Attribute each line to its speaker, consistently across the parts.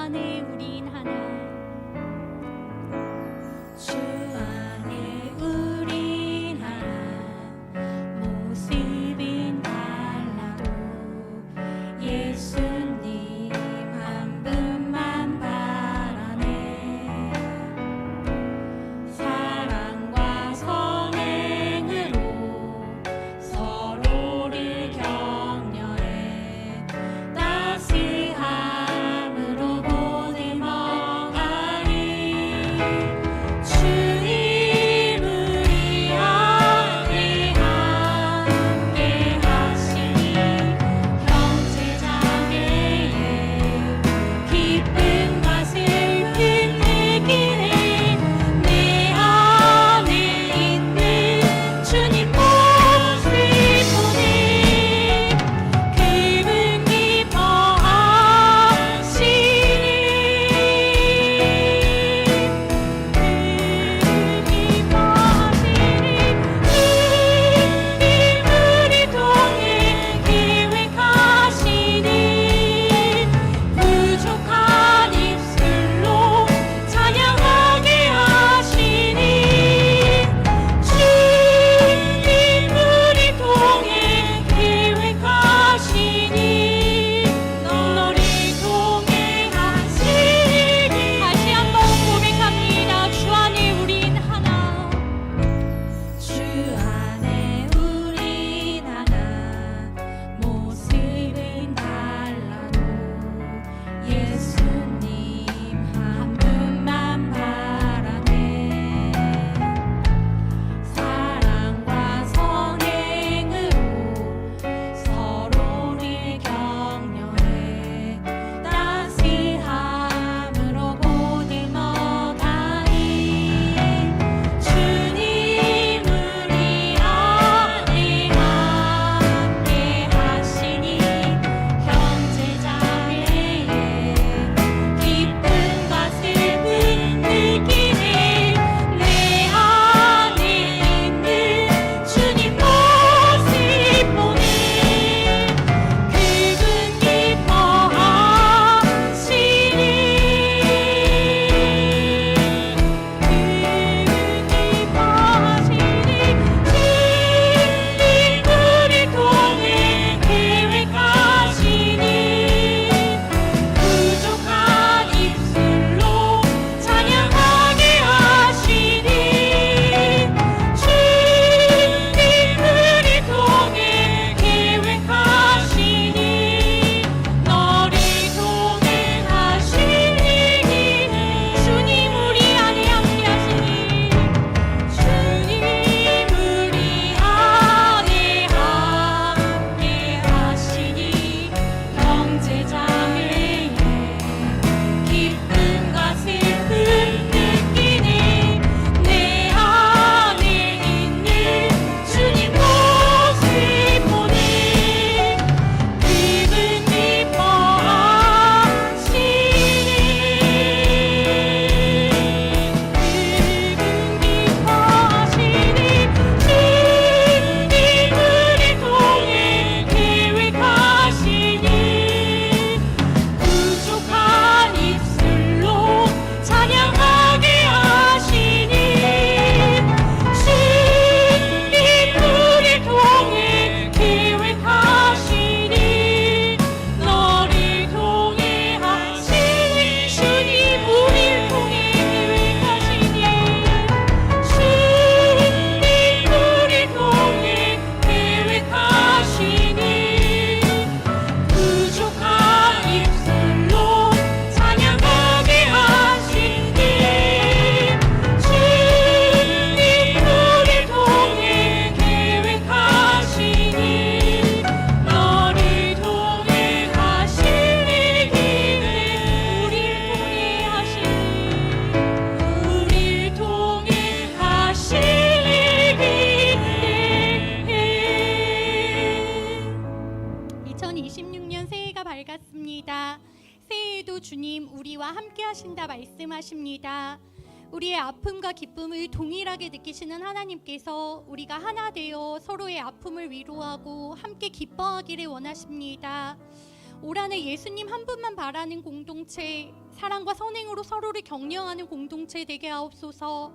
Speaker 1: 안에 우린 하나. 주 안에 우린 하나. 모습은 달라도 예수님 한 분만 바라네. 사랑과 선행으로 서로를 격려해 따스함으로 모든 먹으리. 주님 우리 안에 함께 하시니 형제자매의 기쁨과 슬픔 느끼네. 내 안에 있는 주님 모습 보네. 그분 기뻐하시니 우리 통해 계획하시니 부족한 입술로 찬양하게 하시니 주님 우리 통해 계획하시니 너를 통해 하시니. 다시 한번 고백합니다. 주 안에 우린 하나. 주 안에 우린 하나. 모습은 달라도 예수님 한 분만 바라네. 사랑과 선행으로 서로를 격려해 따스함으로 보듬어가니. 주님 우리 안에 함께 하시니 형제자매의 기쁨과 슬픔 느끼네. 내 안에 있는 주님 모습 보네. 그분 기뻐하시니. 주님 우리 통해 계획하시니 부족한 입술로 찬양하게 하시니. 주님 우리 통해 계획하시니 너를 통해 하시니. 주님 우리 안에 함께 하시니. 주님 우리 안에 함께 하시니 형제자매의 기쁨과 슬픔 느끼네. 내 안에 있는 주님 모습 보네. 그분 기뻐하시니. 주님 우리 통해 계획하시니 부족한 입술로 찬양하게 하시니. 주님 우리 통해 계획하시니 너를 통해 하시니. 주님 우리 통해 계획하시니. 주님 우리 통해 계획하시니 부족한 입술로 찬양하게 하시니. 주님 우리 통해 계획하시니 너를 통해 하시니. 우릴 통해 하시니. 2026년 새해가 밝았습니다. 새해에도 주님 우리와 함께 하신다 말씀하십니다. 우리의 아픔과 기쁨을 동일하게 느끼시는 하나님께서 우리가 하나 되어 서로의 아픔을 위로하고 함께 기뻐하기를 원하십니다. 올 한해 예수님 한 분만 바라는 공동체, 사랑과 선행으로 서로를 격려하는 공동체 되게 하옵소서.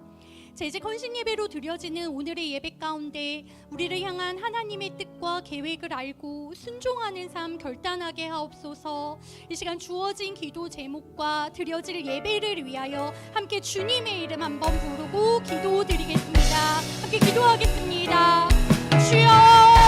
Speaker 1: 재직 헌신 예배로 드려지는 오늘의 예배 가운데 우리를 향한 하나님의 뜻과 계획을 알고 순종하는 삶 결단하게 하옵소서. 이 시간 주어진 기도 제목과 드려질 예배를 위하여 함께 주님의 이름 한번 부르고 기도드리겠습니다. 함께 기도하겠습니다. 주여,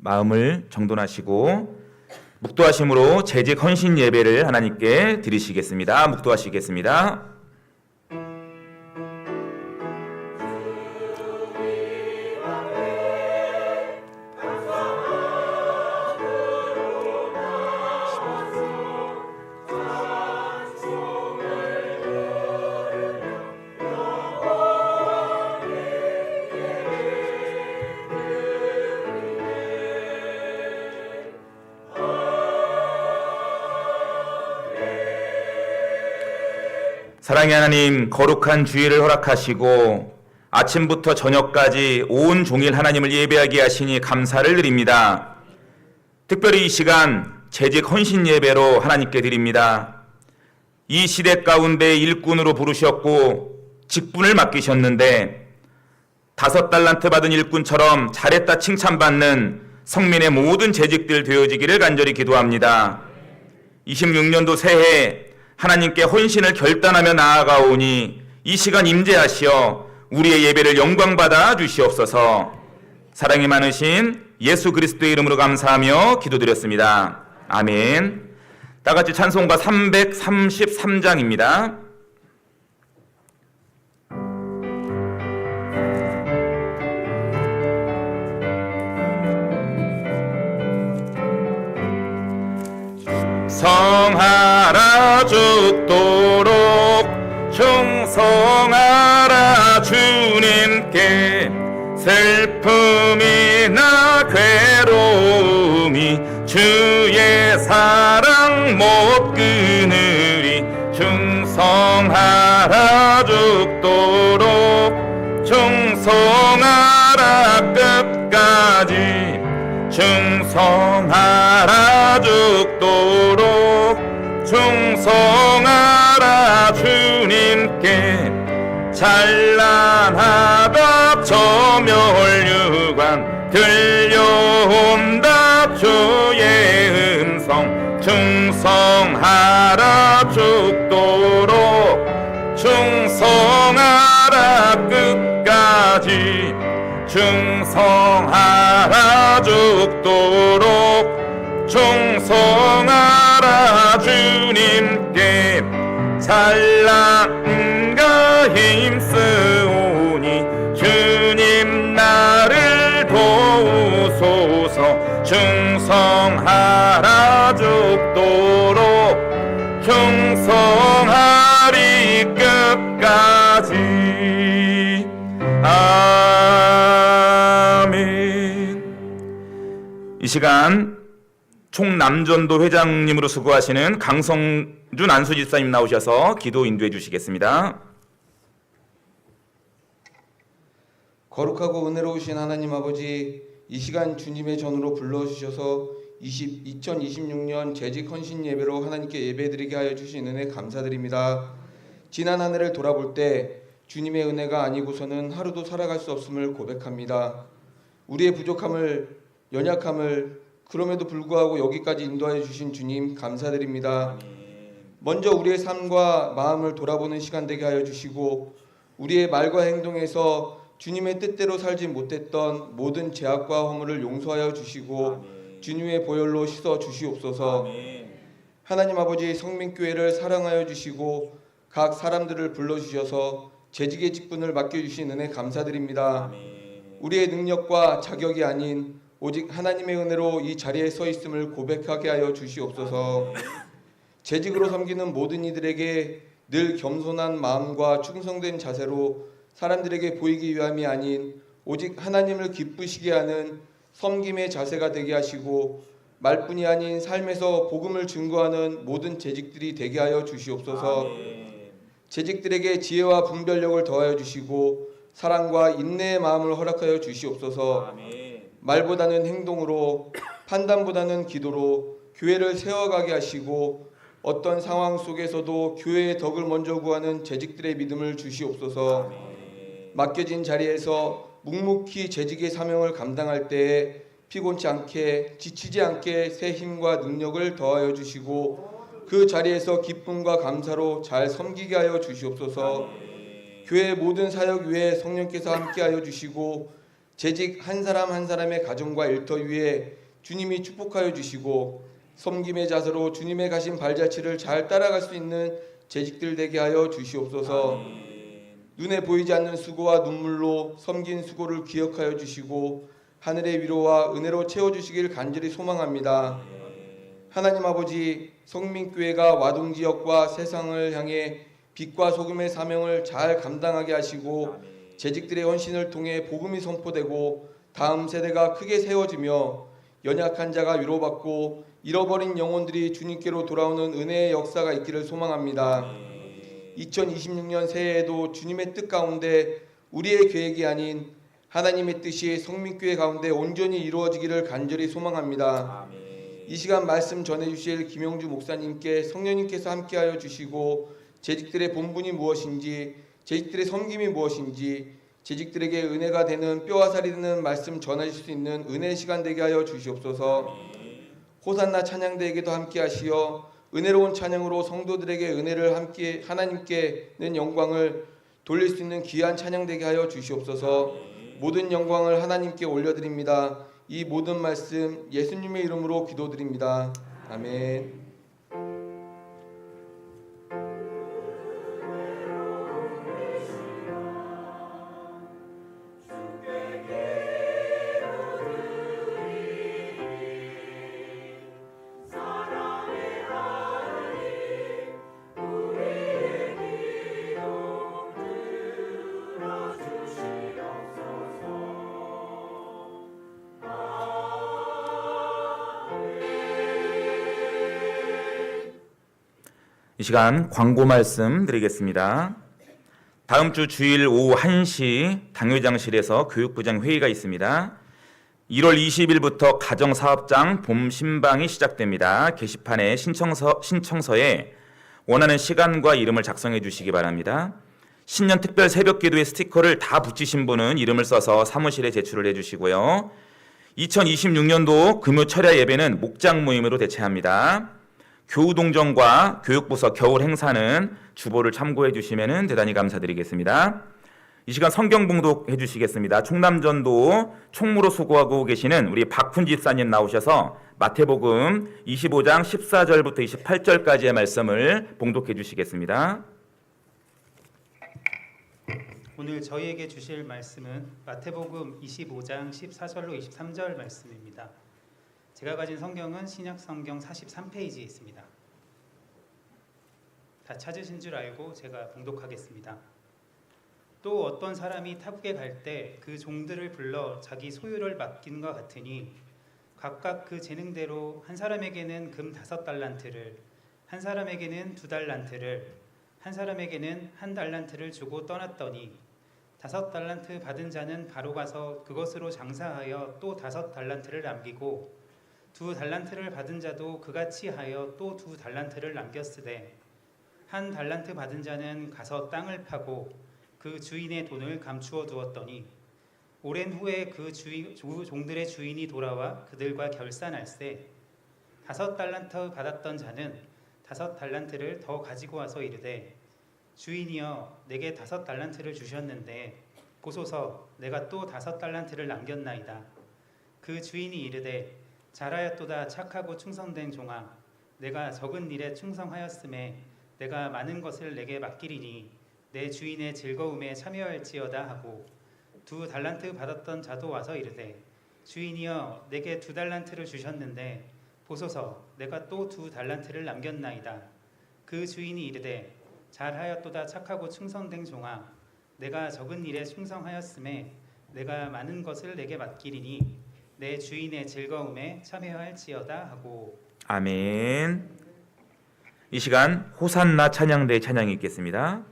Speaker 2: 마음을 정돈하시고 묵도하심으로 재직 헌신 예배를 하나님께 드리시겠습니다. 묵도하시겠습니다. 사랑의 하나님, 거룩한 주일을 허락하시고 아침부터 저녁까지 온 종일 하나님을 예배하게 하시니 감사를 드립니다. 특별히 이 시간 재직 헌신 예배로 하나님께 드립니다. 이 시대 가운데 일꾼으로 부르셨고 직분을 맡기셨는데 5달란트 받은 일꾼처럼 잘했다 칭찬받는 성민의 모든 재직들 되어지기를 간절히 기도합니다. 26년도 새해 하나님께 헌신을 결단하며 나아가오니 이 시간 임재하시어 우리의 예배를 영광받아 주시옵소서. 사랑이 많으신 예수 그리스도의 이름으로 감사하며 기도드렸습니다. 아멘. 다같이 찬송가 333장입니다. 성하라 죽도록 충성하라 주님께 슬픔이나 괴로움이 주의 사랑 못 끊으리 충성하라 죽도록 충성하라 끝까지 충성하라 죽도록 충성하라 주님께 찬란하다 저멸류관 들려온다 주의 음성 충성하라 죽도록 충성하라 끝까지 충성하라 죽도록 충성하라 주님께 찬란가 힘쓰오니 주님 나를 도우소서 충성하라 죽도록 이 시간 총남전도 회장님으로 수고하시는 강성준 안수집사님 나오셔서 기도 인도해 주시겠습니다.
Speaker 3: 거룩하고 은혜로우신 하나님 아버지, 이 시간 주님의 전으로 불러주셔서 2026년 재직 헌신 예배로 하나님께 예배드리게 하여 주신 은혜 감사드립니다. 지난 한 해를 돌아볼 때 주님의 은혜가 아니고서는 하루도 살아갈 수 없음을 고백합니다. 우리의 부족함을, 연약함을 그럼에도 불구하고 여기까지 인도하여 주신 주님 감사드립니다. 먼저 우리의 삶과 마음을 돌아보는 시간 되게 하여 주시고, 우리의 말과 행동에서 주님의 뜻대로 살지 못했던 모든 죄악과 허물을 용서하여 주시고 주님의 보혈로 씻어 주시옵소서. 하나님 아버지, 성민교회를 사랑하여 주시고 각 사람들을 불러주셔서 재직의 직분을 맡겨주신 은혜 감사드립니다. 우리의 능력과 자격이 아닌 오직 하나님의 은혜로 이 자리에 서 있음을 고백하게 하여 주시옵소서. 재직으로 섬기는 모든 이들에게 늘 겸손한 마음과 충성된 자세로 사람들에게 보이기 위함이 아닌 오직 하나님을 기쁘시게 하는 섬김의 자세가 되게 하시고, 말뿐이 아닌 삶에서 복음을 증거하는 모든 재직들이 되게 하여 주시옵소서. 재직들에게 지혜와 분별력을 더하여 주시고 사랑과 인내의 마음을 허락하여 주시옵소서. 말보다는 행동으로, 판단보다는 기도로 교회를 세워가게 하시고 어떤 상황 속에서도 교회의 덕을 먼저 구하는 재직들의 믿음을 주시옵소서. 맡겨진 자리에서 묵묵히 재직의 사명을 감당할 때에 피곤치 않게, 지치지 않게 새 힘과 능력을 더하여 주시고 그 자리에서 기쁨과 감사로 잘 섬기게 하여 주시옵소서. 교회 모든 사역 위에 성령께서 함께하여 주시고 재직 한 사람 한 사람의 가정과 일터 위에 주님이 축복하여 주시고 섬김의 자세로 주님의 가신 발자취를 잘 따라갈 수 있는 재직들 되게 하여 주시옵소서. 눈에 보이지 않는 수고와 눈물로 섬긴 수고를 기억하여 주시고 하늘의 위로와 은혜로 채워주시길 간절히 소망합니다. 하나님 아버지, 성민교회가 와동지역과 세상을 향해 빛과 소금의 사명을 잘 감당하게 하시고 재직들의 헌신을 통해 복음이 선포되고 다음 세대가 크게 세워지며 연약한 자가 위로받고 잃어버린 영혼들이 주님께로 돌아오는 은혜의 역사가 있기를 소망합니다. 2026년 새해에도 주님의 뜻 가운데 우리의 계획이 아닌 하나님의 뜻이 성민교회 가운데 온전히 이루어지기를 간절히 소망합니다. 이 시간 말씀 전해주실 김영주 목사님께 성령님께서 함께하여 주시고 재직들의 본분이 무엇인지, 재직들의 섬김이 무엇인지, 재직들에게 은혜가 되는 뼈와 살이 되는 말씀 전하실 수 있는 은혜의 시간 되게 하여 주시옵소서. 호산나 찬양대에게도 함께하시어 은혜로운 찬양으로 성도들에게 은혜를 함께 하나님께는 영광을 돌릴 수 있는 귀한 찬양되게 하여 주시옵소서. 모든 영광을 하나님께 올려드립니다. 이 모든 말씀 예수님의 이름으로 기도드립니다. 아멘.
Speaker 2: 이 시간 광고 말씀 드리겠습니다. 다음 주 주일 오후 1시 당회장실에서 교육부장 회의가 있습니다. 1월 20일부터 가정사업장 봄 신방이 시작됩니다. 게시판에 신청서에 원하는 시간과 이름을 작성해 주시기 바랍니다. 신년 특별 새벽기도의 스티커를 다 붙이신 분은 이름을 써서 사무실에 제출을 해주시고요. 2026년도 금요 철야 예배는 목장 모임으로 대체합니다. 교우동정과 교육부서 겨울 행사는 주보를 참고해 주시면 대단히 감사드리겠습니다. 이 시간 성경 봉독해 주시겠습니다. 충남전도 총무로 수고하고 계시는 우리 박훈 집사님 나오셔서 마태복음 25장 14절부터 28절까지의 말씀을 봉독해 주시겠습니다.
Speaker 4: 오늘 저희에게 주실 말씀은 마태복음 25장 14절로 23절 말씀입니다. 제가 가진 성경은 신약성경 43페이지에 있습니다. 다 찾으신 줄 알고 제가 봉독하겠습니다. 또 어떤 사람이 타국에 갈 때 그 종들을 불러 자기 소유를 맡긴과 같으니 각각 그 재능대로 한 사람에게는 금 5달란트를, 한 사람에게는 2달란트를, 한 사람에게는 1달란트를 주고 떠났더니 5달란트 받은 자는 바로 가서 그것으로 장사하여 또 5달란트를 남기고 2달란트를 받은 자도 그같이 하여 또 2달란트를 남겼으되 1달란트 받은 자는 가서 땅을 파고 그 주인의 돈을 감추어 두었더니 오랜 후에 그 종들의 주인이 돌아와 그들과 결산할세 5달란트 받았던 자는 5달란트를 더 가지고 와서 이르되 주인이여 내게 5달란트를 주셨는데 보소서 내가 또 5달란트를 남겼나이다. 그 주인이 이르되 잘하였도다 착하고 충성된 종아 내가 적은 일에 충성하였음에 내가 많은 것을 내게 맡기리니 내 주인의 즐거움에 참여할지어다 하고 2달란트 받았던 자도 와서 이르되 주인이여 내게 2달란트를 주셨는데 보소서 내가 또 2달란트를 남겼나이다. 그 주인이 이르되 잘하였도다 착하고 충성된 종아 내가 적은 일에 충성하였음에 내가 많은 것을 내게 맡기리니 내 주인의 즐거움에 참여할지어다 하고.
Speaker 2: 아멘. 이 시간 호산나 찬양대 찬양이 있겠습니다.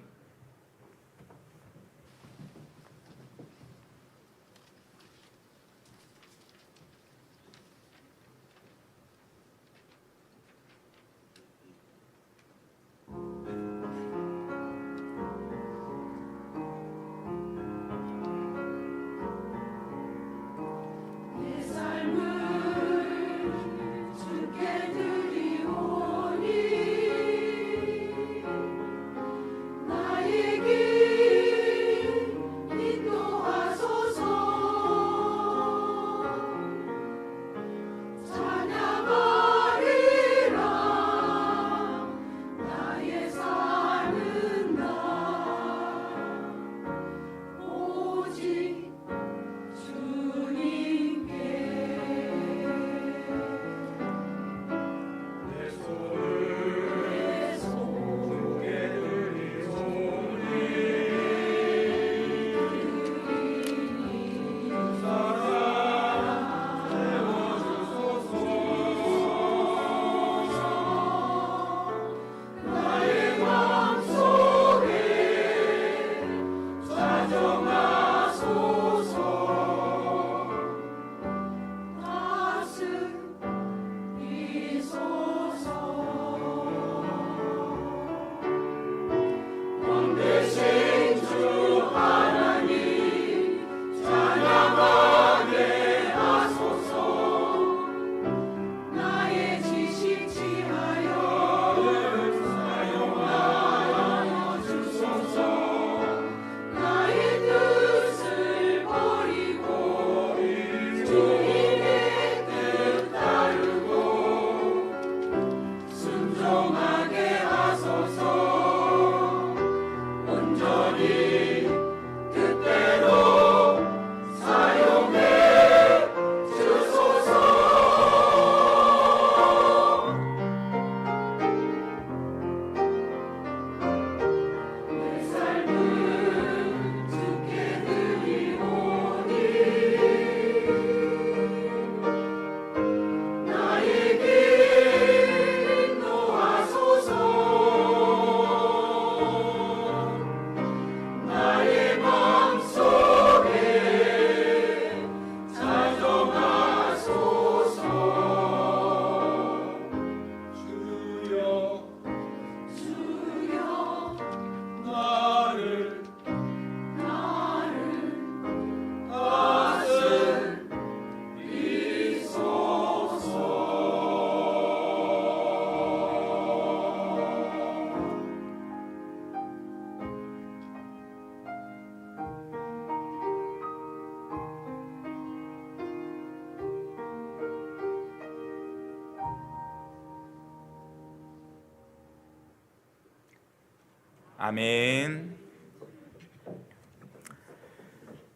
Speaker 2: 아멘.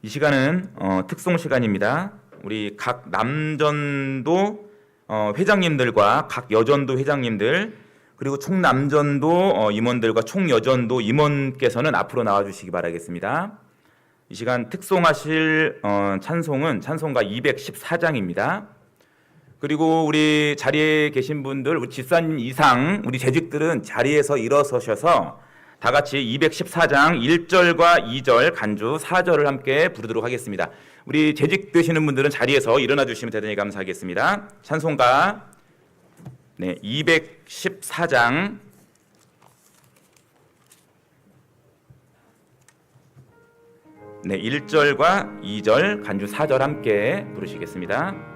Speaker 2: 이 시간은 특송 시간입니다. 우리 각 남전도 회장님들과 각 여전도 회장님들 그리고 총남전도 임원들과 총여전도 임원께서는 앞으로 나와주시기 바라겠습니다. 이 시간 특송하실 찬송은 찬송가 214장입니다. 그리고 우리 자리에 계신 분들, 우리 집사님 이상 우리 재직들은 자리에서 일어서셔서 다 같이 214장 1절과 2절 간주 4절을 함께 부르도록 하겠습니다. 우리 재직 되시는 분들은 자리에서 일어나 주시면 대단히 감사하겠습니다. 찬송가 214장 1절과 2절 간주 4절 함께 부르시겠습니다.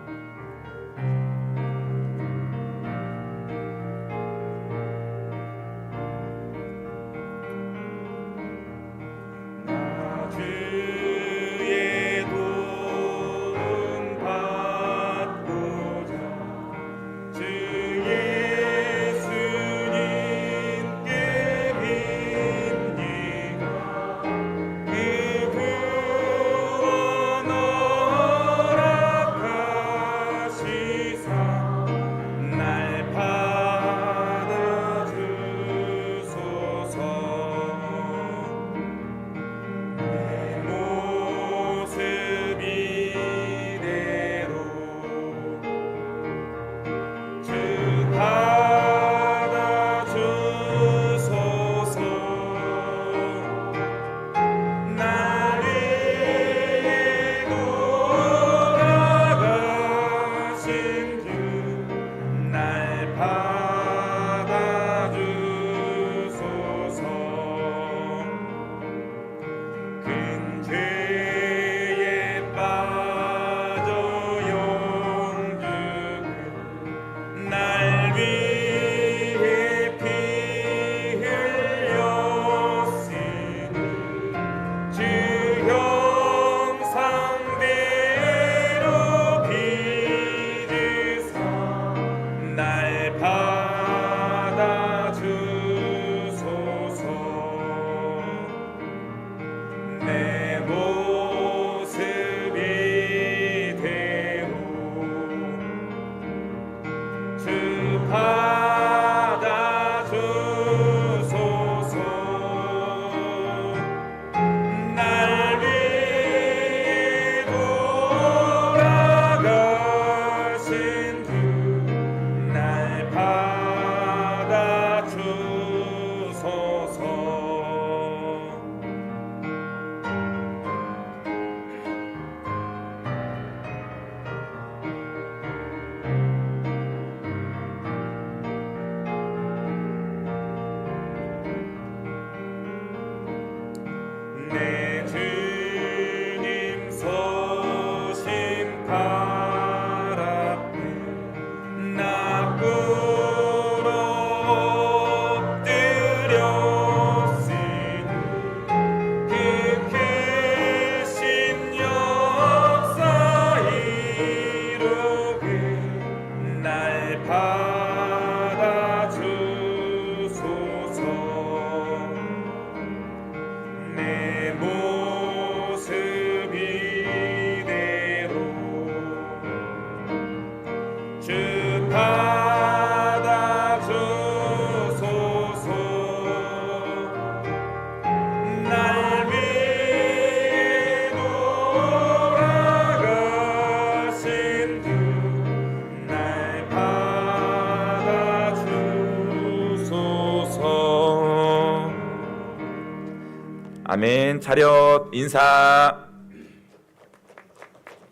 Speaker 2: 아멘. 차렷 인사.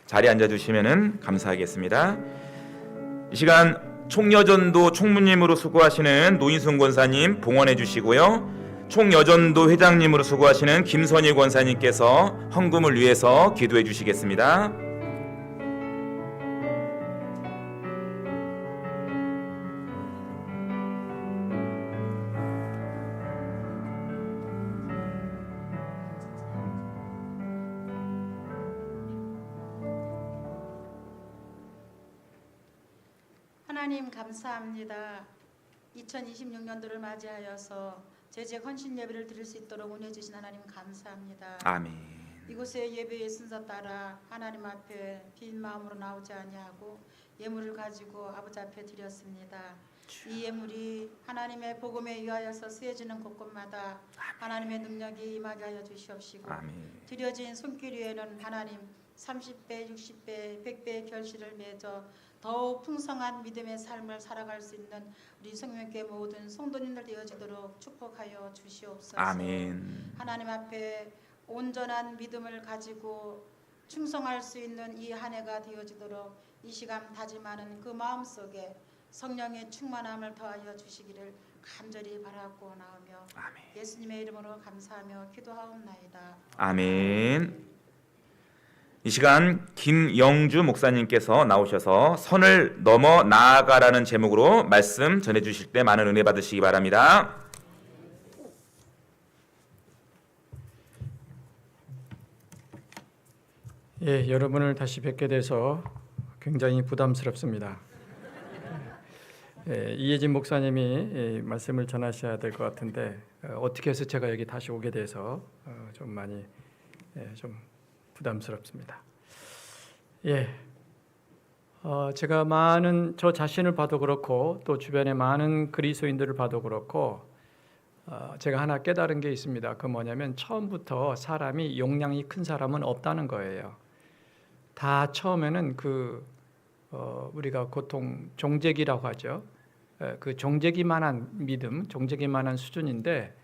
Speaker 2: 자리에 앉아주시면 감사하겠습니다. 이 시간 총여전도 총무님으로 수고하시는 노인순 권사님 봉헌해 주시고요. 총여전도 회장님으로 수고하시는 김선희 권사님께서 헌금을 위해서 기도해 주시겠습니다.
Speaker 5: 하나님 감사합니다. 2026년도를 맞이하여서 재직 헌신 예배를 드릴 수 있도록 은혜 주신 하나님 감사합니다.
Speaker 2: 아멘.
Speaker 5: 이곳의 예배의 순서 따라 하나님 앞에 빈 마음으로 나오지 아니하고 예물을 가지고 아버지 앞에 드렸습니다. 이 예물이 하나님의 복음에 의하여서 쓰여지는 곳곳마다 하나님의 능력이 임하게 하여 주시옵시고
Speaker 2: 아멘.
Speaker 5: 드려진 손길 위에는 하나님 30배, 60배, 100배의 결실을 맺어 더욱 풍성한 믿음의 삶을 살아갈 수 있는 우리 성령께 모든 성도님들 되어지도록 축복하여 주시옵소서.
Speaker 2: 아멘.
Speaker 5: 하나님 앞에 온전한 믿음을 가지고 충성할 수 있는 이 한 해가 되어지도록 이 시간 다짐하는 그 마음속에 성령의 충만함을 더하여 주시기를 간절히 바라고 나오며
Speaker 2: 아멘.
Speaker 5: 예수님의 이름으로 감사하며 기도하옵나이다.
Speaker 2: 아멘. 이 시간 김영주 목사님께서 나오셔서 선을 넘어 나아가라는 제목으로 말씀 전해 주실 때 많은 은혜 받으시기 바랍니다.
Speaker 6: 예, 여러분을 다시 뵙게 돼서 굉장히 부담스럽습니다. 이혜진 목사님이 말씀을 전하셔야 될 것 같은데 어떻게 해서 제가 여기 다시 오게 돼서 좀 많이 좀 부담스럽습니다. 제가 많은 저 자신을 봐도 그렇고 또 주변의 많은 그리스도인들을 봐도 그렇고 제가 하나 깨달은 게 있습니다. 그 뭐냐면 처음부터 사람이 용량이 큰 사람은 없다는 거예요. 다 처음에는 우리가 보통 종재기라고 하죠. 그 종재기만한 믿음, 종재기만한 수준인데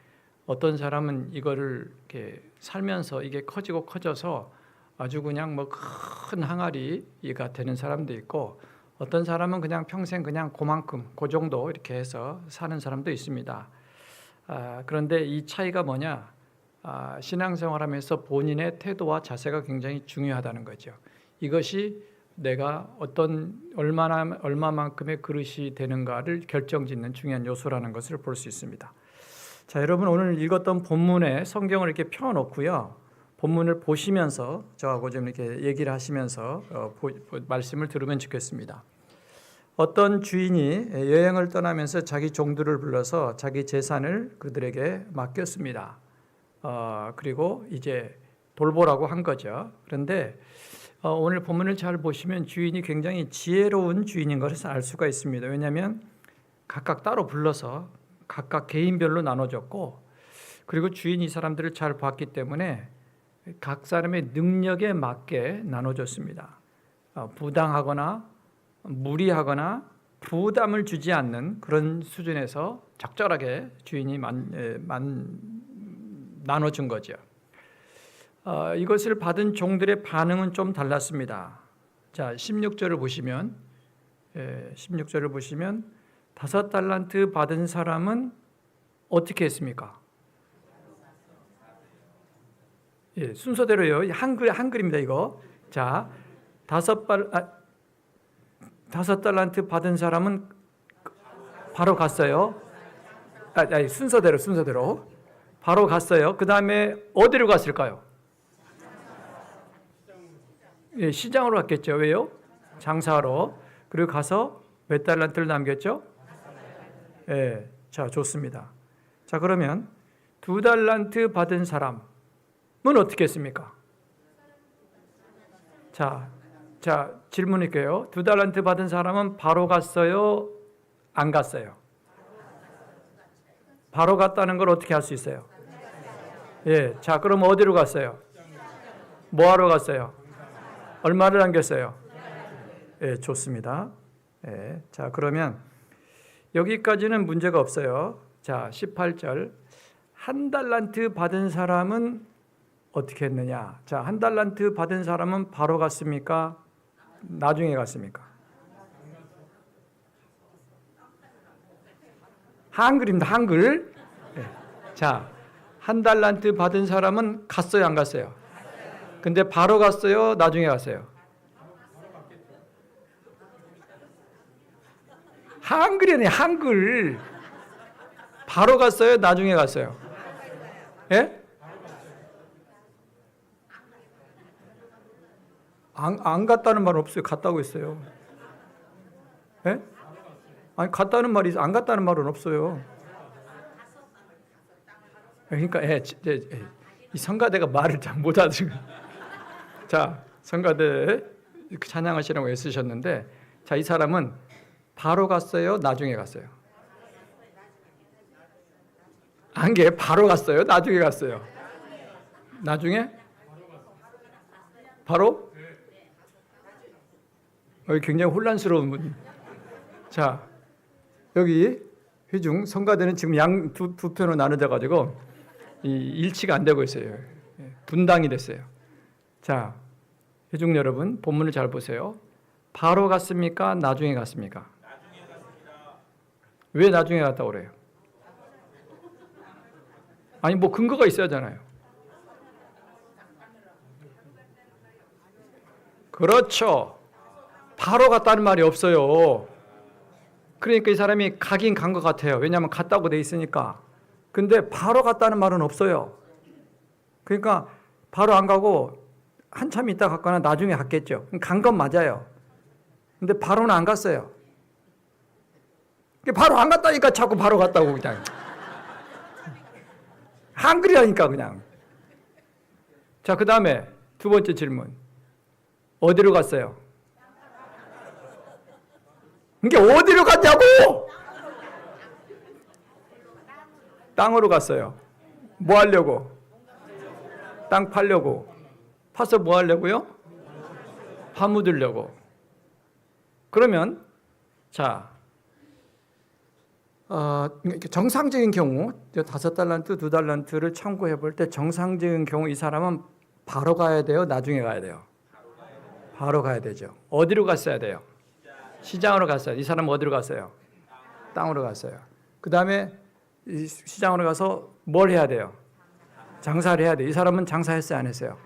Speaker 6: 어떤 사람은 이거를 이렇게 살면서 이게 커지고 커져서 아주 그냥 뭐 큰 항아리가 되는 사람도 있고 어떤 사람은 그냥 평생 그냥 그만큼 그 정도 이렇게 해서 사는 사람도 있습니다. 그런데 이 차이가 뭐냐? 신앙생활하면서 본인의 태도와 자세가 굉장히 중요하다는 거죠. 이것이 내가 얼마만큼의 그릇이 되는가를 결정짓는 중요한 요소라는 것을 볼 수 있습니다. 자, 여러분 오늘 읽었던 본문에 성경을 이렇게 펴놓고요. 본문을 보시면서 저하고 좀 이렇게 얘기를 하시면서 말씀을 들으면 좋겠습니다. 어떤 주인이 여행을 떠나면서 자기 종들을 불러서 자기 재산을 그들에게 맡겼습니다. 그리고 이제 돌보라고 한 거죠. 그런데 오늘 본문을 잘 보시면 주인이 굉장히 지혜로운 주인인 것을 알 수가 있습니다. 왜냐하면 각각 따로 불러서 각각 개인별로 나눠줬고 그리고 주인이 이 사람들을 잘 봤기 때문에 각 사람의 능력에 맞게 나눠줬습니다. 부당하거나 무리하거나 부담을 주지 않는 그런 수준에서 적절하게 주인이 나눠준 거죠. 이것을 받은 종들의 반응은 좀 달랐습니다. 자, 16절을 보시면 5달란트 받은 사람은 어떻게 했습니까? 순서대로요. 한글입니다, 이거. 자, 5달란트 받은 사람은 바로 갔어요. 순서대로. 바로 갔어요. 그 다음에 어디로 갔을까요? 시장으로 갔겠죠. 왜요? 장사하러. 그리고 가서 몇 달란트를 남겼죠? 자, 좋습니다. 자, 그러면 2달란트 받은 사람은 어떻게 했습니까? 자, 질문할게요. 2달란트 받은 사람은 바로 갔어요? 안 갔어요? 바로 갔다는 걸 어떻게 할 수 있어요? 자, 그럼 어디로 갔어요? 뭐 하러 갔어요? 얼마를 남겼어요? 좋습니다. 자, 그러면 여기까지는 문제가 없어요. 자, 18절. 1달란트 받은 사람은 어떻게 했느냐? 자, 1달란트 받은 사람은 바로 갔습니까? 나중에 갔습니까? 한글입니다. 한글. 자, 1달란트 받은 사람은 갔어요, 안 갔어요? 근데 바로 갔어요, 나중에 갔어요? 한글이네, 한글. 바로 갔어요, 나중에 갔어요? 안 갔다는 말은 없어요. 갔다고 했어요. 아니, 갔다는 말이 안 갔다는 말은 없어요. 그러니까 이 성가대가 말을 잘 못 알아듣는. 자, 성가대 찬양하시라고 애쓰셨는데, 자, 이 사람은 바로 갔어요, 나중에 갔어요? 한 게 바로 갔어요, 나중에 갔어요? 나중에? 바로? 여기 굉장히 혼란스러운 분. 자, 여기 회중 성가대는 지금 양 두 편으로 나눠져 가지고 일치가 안 되고 있어요. 분당이 됐어요. 자, 회중 여러분, 본문을 잘 보세요. 바로 갔습니까? 나중에 갔습니까? 나중에 갔습니다. 왜 나중에 갔다고 그래요? 아니 뭐 근거가 있어야 하잖아요. 그렇죠. 바로 갔다는 말이 없어요. 그러니까 이 사람이 가긴 간 것 같아요. 왜냐하면 갔다고 돼 있으니까. 근데 바로 갔다는 말은 없어요. 그러니까 바로 안 가고 한참 있다 갔거나 나중에 갔겠죠. 간 건 맞아요. 근데 바로는 안 갔어요. 바로 안 갔다니까 자꾸 바로 갔다고 그냥. 한글이라니까 그냥. 자, 그 다음에 두 번째 질문. 어디로 갔어요? 이게 어디로 갔냐고! 땅으로 갔어요. 뭐 하려고? 땅 팔려고. 파서 뭐 하려고요? 파묻으려고. 그러면 자, 정상적인 경우 5달란트, 2달란트를 참고해 볼 때 정상적인 경우 이 사람은 바로 가야 돼요? 나중에 가야 돼요? 바로 가야 되죠. 어디로 갔어야 돼요? 시장으로 갔어요. 이 사람은 어디로 갔어요? 땅으로 갔어요. 그 다음에 시장으로 가서 뭘 해야 돼요? 장사를 해야 돼요. 이 사람은 장사했어요? 안 했어요?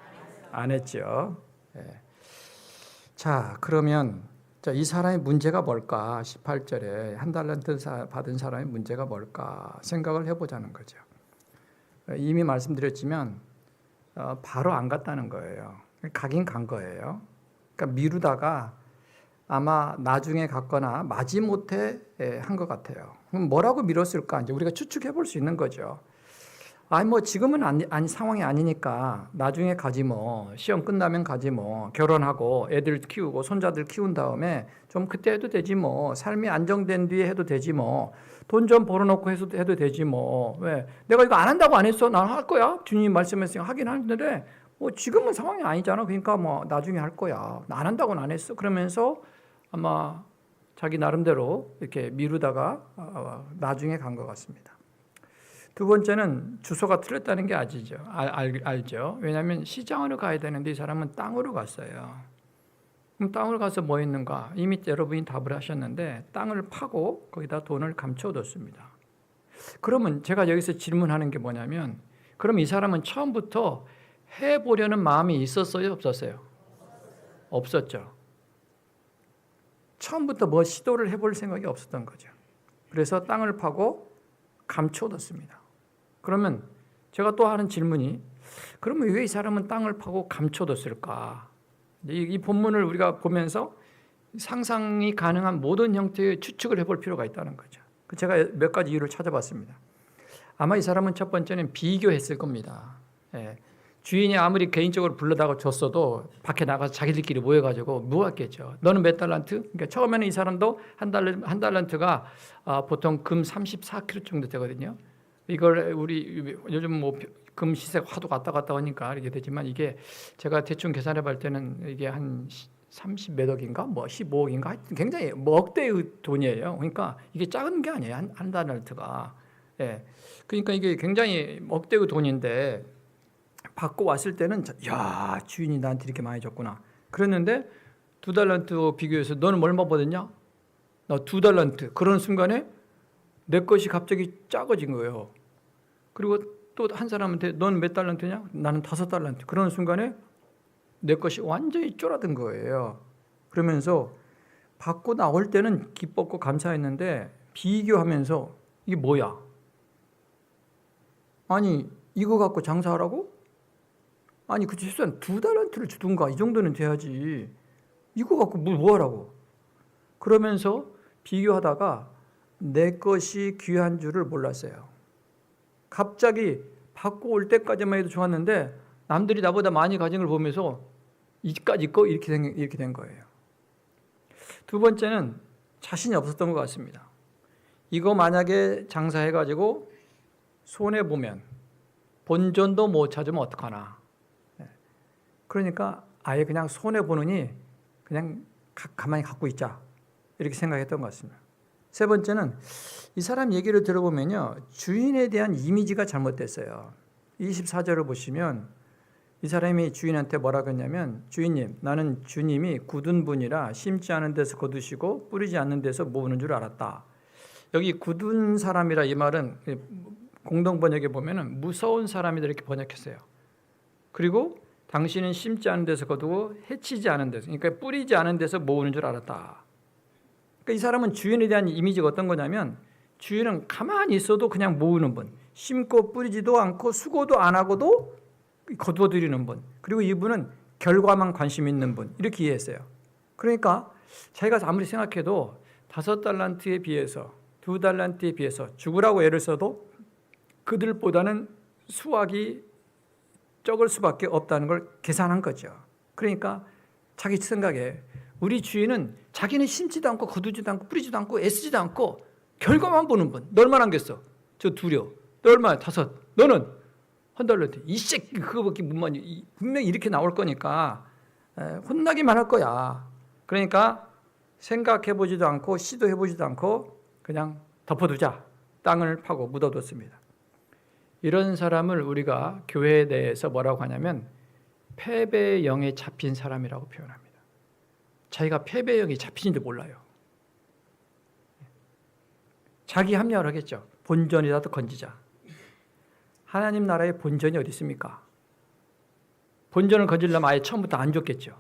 Speaker 6: 안 했죠. 네. 자, 그러면 이 사람의 문제가 뭘까? 18절에 한 달란트 받은 사람의 문제가 뭘까? 생각을 해보자는 거죠. 이미 말씀드렸지만 바로 안 갔다는 거예요. 가긴 간 거예요. 그러니까 미루다가 아마 나중에 갔거나 마지못해 한 것 같아요. 그럼 뭐라고 미뤘을까? 이제 우리가 추측해 볼 수 있는 거죠. 아니 뭐 지금은 아니 상황이 아니니까 나중에 가지 뭐 시험 끝나면 가지 뭐 결혼하고 애들 키우고 손자들 키운 다음에 좀 그때 해도 되지 뭐 삶이 안정된 뒤에 해도 되지 뭐 돈 좀 벌어놓고 해도 되지 뭐 왜 내가 이거 안 한다고 안 했어? 난 할 거야. 주님 말씀했으니까 하긴 하는데 뭐 지금은 상황이 아니잖아. 그러니까 뭐 나중에 할 거야. 안 한다고는 안 했어. 그러면서 아마 자기 나름대로 이렇게 미루다가 나중에 간 것 같습니다. 두 번째는 주소가 틀렸다는 게 알죠. 왜냐하면 시장으로 가야 되는데 이 사람은 땅으로 갔어요. 그럼 땅으로 가서 뭐 했는가? 이미 여러분이 답을 하셨는데 땅을 파고 거기다 돈을 감춰뒀습니다. 그러면 제가 여기서 질문하는 게 뭐냐면 그럼 이 사람은 처음부터 해보려는 마음이 있었어요? 없었어요? 없었죠. 처음부터 뭐 시도를 해볼 생각이 없었던 거죠. 그래서 땅을 파고 감춰뒀습니다. 그러면 제가 또 하는 질문이 그러면 왜 이 사람은 땅을 파고 감춰뒀을까? 이 본문을 우리가 보면서 상상이 가능한 모든 형태의 추측을 해볼 필요가 있다는 거죠. 제가 몇 가지 이유를 찾아봤습니다. 아마 이 사람은 첫 번째는 비교했을 겁니다. 주인이 아무리 개인적으로 불러다가 줬어도 밖에 나가서 자기들끼리 모여가지고 모았겠죠. 너는 몇 달란트? 그러니까 처음에는 이 사람도 한 달란트가 보통 금 34kg 정도 되거든요. 이걸 우리 요즘 뭐 금 시세가 하도 왔다 갔다 하니까 이렇게 되지만 이게 제가 대충 계산해 볼 때는 이게 한 30 몇 억인가 뭐 15억인가 하여튼 굉장히 뭐 억대의 돈이에요. 그러니까 이게 작은 게 아니에요. 한 달란트가. 그러니까 이게 굉장히 억대의 돈인데 받고 왔을 때는 야 주인이 나한테 이렇게 많이 줬구나. 그랬는데 2달란트 비교해서 너는 얼마 받았냐? 나 2달란트. 그런 순간에 내 것이 갑자기 작아진 거예요. 그리고 또 한 사람한테 넌 몇 달란트냐? 나는 5달란트. 그런 순간에 내 것이 완전히 쫄아든 거예요. 그러면서 받고 나올 때는 기뻤고 감사했는데 비교하면서 이게 뭐야? 아니 이거 갖고 장사하라고? 아니 그 최소한 2달란트를 주든가 이 정도는 돼야지. 이거 갖고 뭐 하라고? 그러면서 비교하다가 내 것이 귀한 줄을 몰랐어요. 갑자기 받고 올 때까지만 해도 좋았는데 남들이 나보다 많이 가진 걸 보면서 이까지 거 이렇게 된 거예요. 두 번째는 자신이 없었던 것 같습니다. 이거 만약에 장사해가지고 손해 보면 본전도 못 찾으면 어떡하나. 그러니까 아예 그냥 손해 보느니 그냥 가만히 갖고 있자 이렇게 생각했던 것 같습니다. 세 번째는 이 사람 얘기를 들어보면요, 주인에 대한 이미지가 잘못됐어요. 24절을 보시면 이 사람이 주인한테 뭐라고 했냐면, 주인님, 나는 주님이 굳은 분이라 심지 않은 데서 거두시고 뿌리지 않는 데서 모으는 줄 알았다. 여기 굳은 사람이라 이 말은 공동 번역에 보면은 무서운 사람이다 이렇게 번역했어요. 그리고 당신은 심지 않은 데서 거두고 해치지 않은 데서, 그러니까 뿌리지 않은 데서 모으는 줄 알았다. 그러니까 이 사람은 주인에 대한 이미지가 어떤 거냐면, 주인은 가만히 있어도 그냥 모으는 분, 심고 뿌리지도 않고 수고도 안 하고도 거두어들이는 분, 그리고 이분은 결과만 관심 있는 분, 이렇게 이해했어요. 그러니까 자기가 아무리 생각해도 5달란트에 비해서 2달란트에 비해서 죽으라고 애를 써도 그들보다는 수확이 적을 수밖에 없다는 걸 계산한 거죠. 그러니까 자기 생각에 우리 주인은 자기는 심지도 않고 거두지도 않고 뿌리지도 않고 애쓰지도 않고 결과만 보는 분. 너 얼마나 안겠어? 저 둘이요. 너 얼마야? 5. 너는 1달란트. 이 새끼 그거밖에 못 많이. 분명히 이렇게 나올 거니까 혼나기만 할 거야. 그러니까 생각해보지도 않고 시도해보지도 않고 그냥 덮어두자. 땅을 파고 묻어뒀습니다. 이런 사람을 우리가 교회에 대해서 뭐라고 하냐면 패배의 영에 잡힌 사람이라고 표현합니다. 자기가 패배의 영이 잡힌지도 몰라요. 자기 합리화를 하겠죠. 본전이라도 건지자. 하나님 나라의 본전이 어디 있습니까? 본전을 건지려면 아예 처음부터 안 줬겠죠.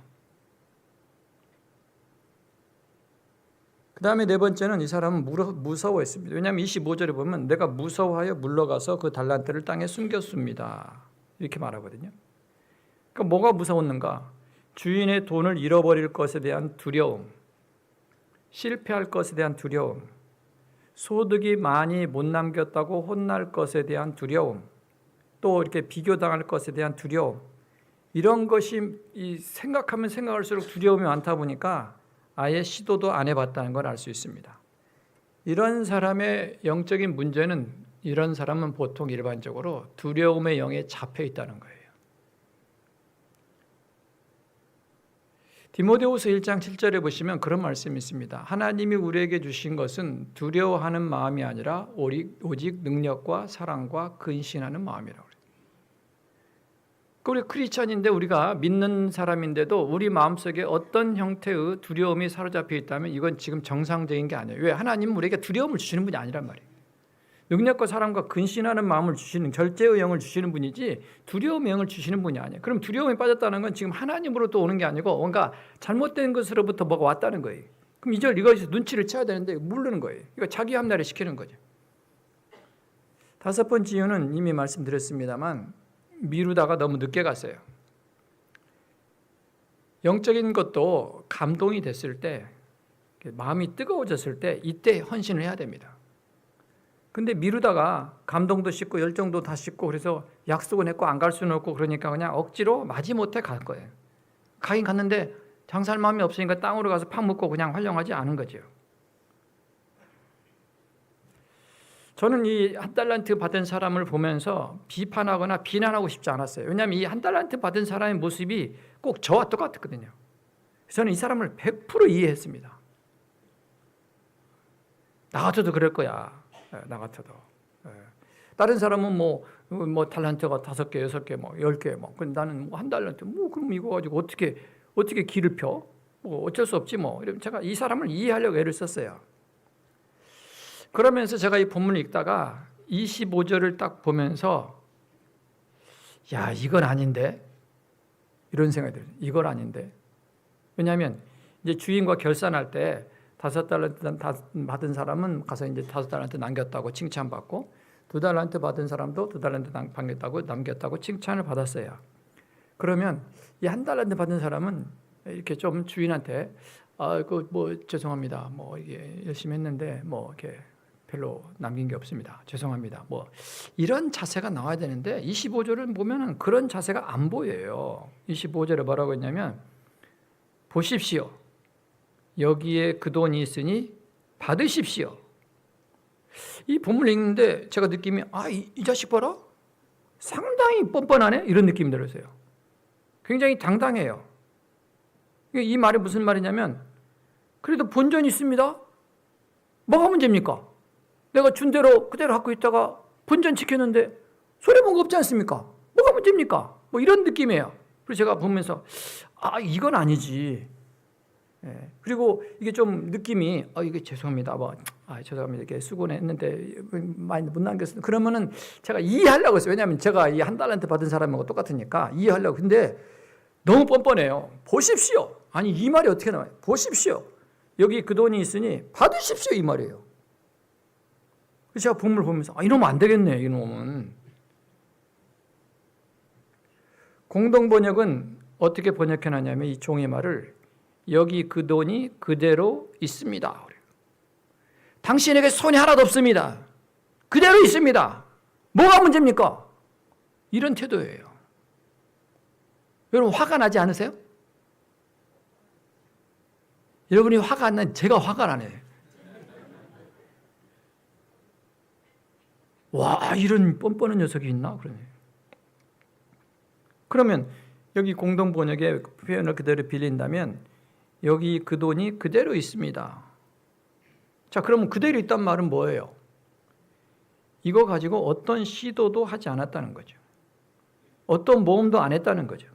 Speaker 6: 그 다음에 네 번째는 이 사람은 무서워했습니다. 왜냐하면 25절에 보면 내가 무서워하여 물러가서 그 달란트를 땅에 숨겼습니다. 이렇게 말하거든요. 그러니까 뭐가 무서웠는가? 주인의 돈을 잃어버릴 것에 대한 두려움, 실패할 것에 대한 두려움, 소득이 많이 못 남겼다고 혼날 것에 대한 두려움, 또 이렇게 비교당할 것에 대한 두려움, 이런 것이 생각하면 생각할수록 두려움이 많다 보니까 아예 시도도 안 해봤다는 걸 알 수 있습니다. 이런 사람의 영적인 문제는, 이런 사람은 보통 일반적으로 두려움의 영에 잡혀 있다는 거예요. 디모데후서 1장 7절에 보시면 그런 말씀이 있습니다. 하나님이 우리에게 주신 것은 두려워하는 마음이 아니라 오직 능력과 사랑과 근신하는 마음이라고 그래요. 우리 크리스찬인데, 우리가 믿는 사람인데도 우리 마음속에 어떤 형태의 두려움이 사로잡혀 있다면 이건 지금 정상적인 게 아니에요. 왜? 하나님은 우리에게 두려움을 주시는 분이 아니란 말이에요. 능력과 사랑과 근신하는 마음을 주시는, 절제의 영을 주시는 분이지 두려움의 영을 주시는 분이 아니에요. 그럼 두려움에 빠졌다는 건 지금 하나님으로부터 오는 게 아니고 뭔가 잘못된 것으로부터 뭐가 왔다는 거예요. 그럼 이것이 눈치를 채야 되는데 모르는 거예요. 이거 자기 합리화를 시키는 거죠. 다섯 번째 이유는 이미 말씀드렸습니다만 미루다가 너무 늦게 갔어요. 영적인 것도 감동이 됐을 때, 마음이 뜨거워졌을 때 이때 헌신을 해야 됩니다. 근데 미루다가 감동도 씻고 열정도 다 씻고 그래서 약속은 했고 안 갈 수는 없고 그러니까 그냥 억지로 마지못해 갈 거예요. 가긴 갔는데 장사할 마음이 없으니까 땅으로 가서 팍 묻고 그냥 활용하지 않은 거죠. 저는 이 1달란트 받은 사람을 보면서 비판하거나 비난하고 싶지 않았어요. 왜냐하면 이 1달란트 받은 사람의 모습이 꼭 저와 똑같았거든요. 저는 이 사람을 100% 이해했습니다. 나 같아도 그럴 거야. 나 같아도. 다른 사람은 뭐 달란트가 5개, 6개, 10개, 근데 나는 1달란트, 그럼 이거 가지고 어떻게 길을 펴? 어쩔 수 없지 뭐. 제가 이 사람을 이해하려고 애를 썼어요. 그러면서 제가 이 본문을 읽다가 25절을 딱 보면서 야, 이건 아닌데? 이런 생각이 들어요. 이건 아닌데? 왜냐하면 이제 주인과 결산할 때 5달란트 받은 사람은 가서 이제 5달란트 남겼다고 칭찬받고 2달란트 받은 사람도 2달란트 남겼다고 칭찬을 받았어요. 그러면 이 1달란트 받은 사람은 이렇게 좀 주인한테 죄송합니다. 이게 열심히 했는데 이렇게 별로 남긴 게 없습니다. 죄송합니다. 이런 자세가 나와야 되는데 25절을 보면은 그런 자세가 안 보여요. 25절에 뭐라고 했냐면 보십시오. 여기에 그 돈이 있으니 받으십시오. 이 본문을 읽는데 제가 느낌이 이 자식 봐라. 상당히 뻔뻔하네. 이런 느낌이 들었어요. 굉장히 당당해요. 이 말이 무슨 말이냐면 그래도 본전이 있습니다. 뭐가 문제입니까? 내가 준 대로 그대로 갖고 있다가 본전 지켰는데 손해본 거 없지 않습니까? 뭐가 문제입니까? 뭐 이런 느낌이에요. 그래서 제가 보면서 이건 아니지. 예. 그리고 이게 좀 느낌이 이게 죄송합니다. 죄송합니다. 이렇게 수고했는데 많이 못 남겼어요. 그러면은 제가 이해하려고 했어요. 왜냐하면 제가 이 한 달란트 받은 사람하고 똑같으니까 이해하려고. 근데 너무 뻔뻔해요. 보십시오. 아니 이 말이 어떻게 나와요? 보십시오. 여기 그 돈이 있으니 받으십시오 이 말이에요. 그래서 제가 본문을 보면서 이러면 안 되겠네. 이놈은. 공동 번역은 어떻게 번역해놨냐면 이 종의 말을 여기 그 돈이 그대로 있습니다. 당신에게 손이 하나도 없습니다. 그대로 있습니다. 뭐가 문제입니까? 이런 태도예요. 여러분 화가 나지 않으세요? 여러분이 화가 안 나면 제가 화가 나네요. 와, 이런 뻔뻔한 녀석이 있나? 그러면 여기 공동 번역의 표현을 그대로 빌린다면 여기 그 돈이 그대로 있습니다. 자, 그러면 그대로 있단 말은 뭐예요? 이거 가지고 어떤 시도도 하지 않았다는 거죠. 어떤 모험도 안 했다는 거죠.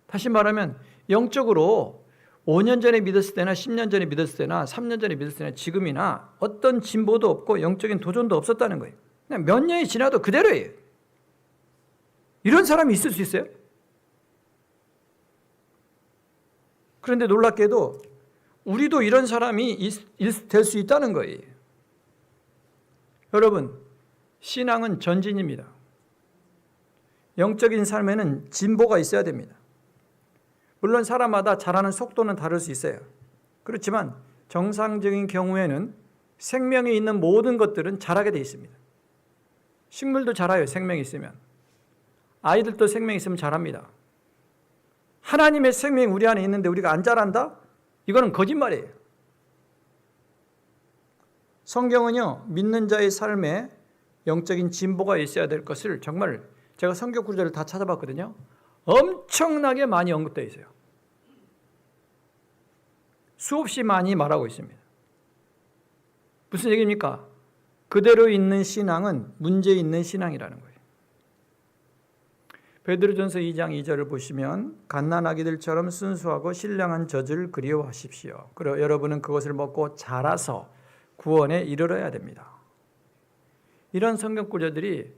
Speaker 6: 다시 말하면 영적으로 5년 전에 믿었을 때나 10년 전에 믿었을 때나 3년 전에 믿었을 때나 지금이나 어떤 진보도 없고 영적인 도전도 없었다는 거예요. 그냥 몇 년이 지나도 그대로예요. 이런 사람이 있을 수 있어요? 그런데 놀랍게도 우리도 이런 사람이 될 수 있다는 거예요. 여러분, 신앙은 전진입니다. 영적인 삶에는 진보가 있어야 됩니다. 물론 사람마다 자라는 속도는 다를 수 있어요. 그렇지만 정상적인 경우에는 생명이 있는 모든 것들은 자라게 돼 있습니다. 식물도 자라요, 생명이 있으면. 아이들도 생명이 있으면 자랍니다. 하나님의 생명이 우리 안에 있는데 우리가 안 자란다? 이거는 거짓말이에요. 성경은요, 믿는 자의 삶에 영적인 진보가 있어야 될 것을 정말 제가 성경 구절을 다 찾아봤거든요. 엄청나게 많이 언급되어 있어요. 수없이 많이 말하고 있습니다. 무슨 얘기입니까? 그대로 있는 신앙은 문제 있는 신앙이라는 거예요. 베드로전서 2장 2절을 보시면 갓난아기들처럼 순수하고 신령한 젖을 그리워하십시오. 그리고 여러분은 그것을 먹고 자라서 구원에 이르러야 됩니다. 이런 성경 구절들이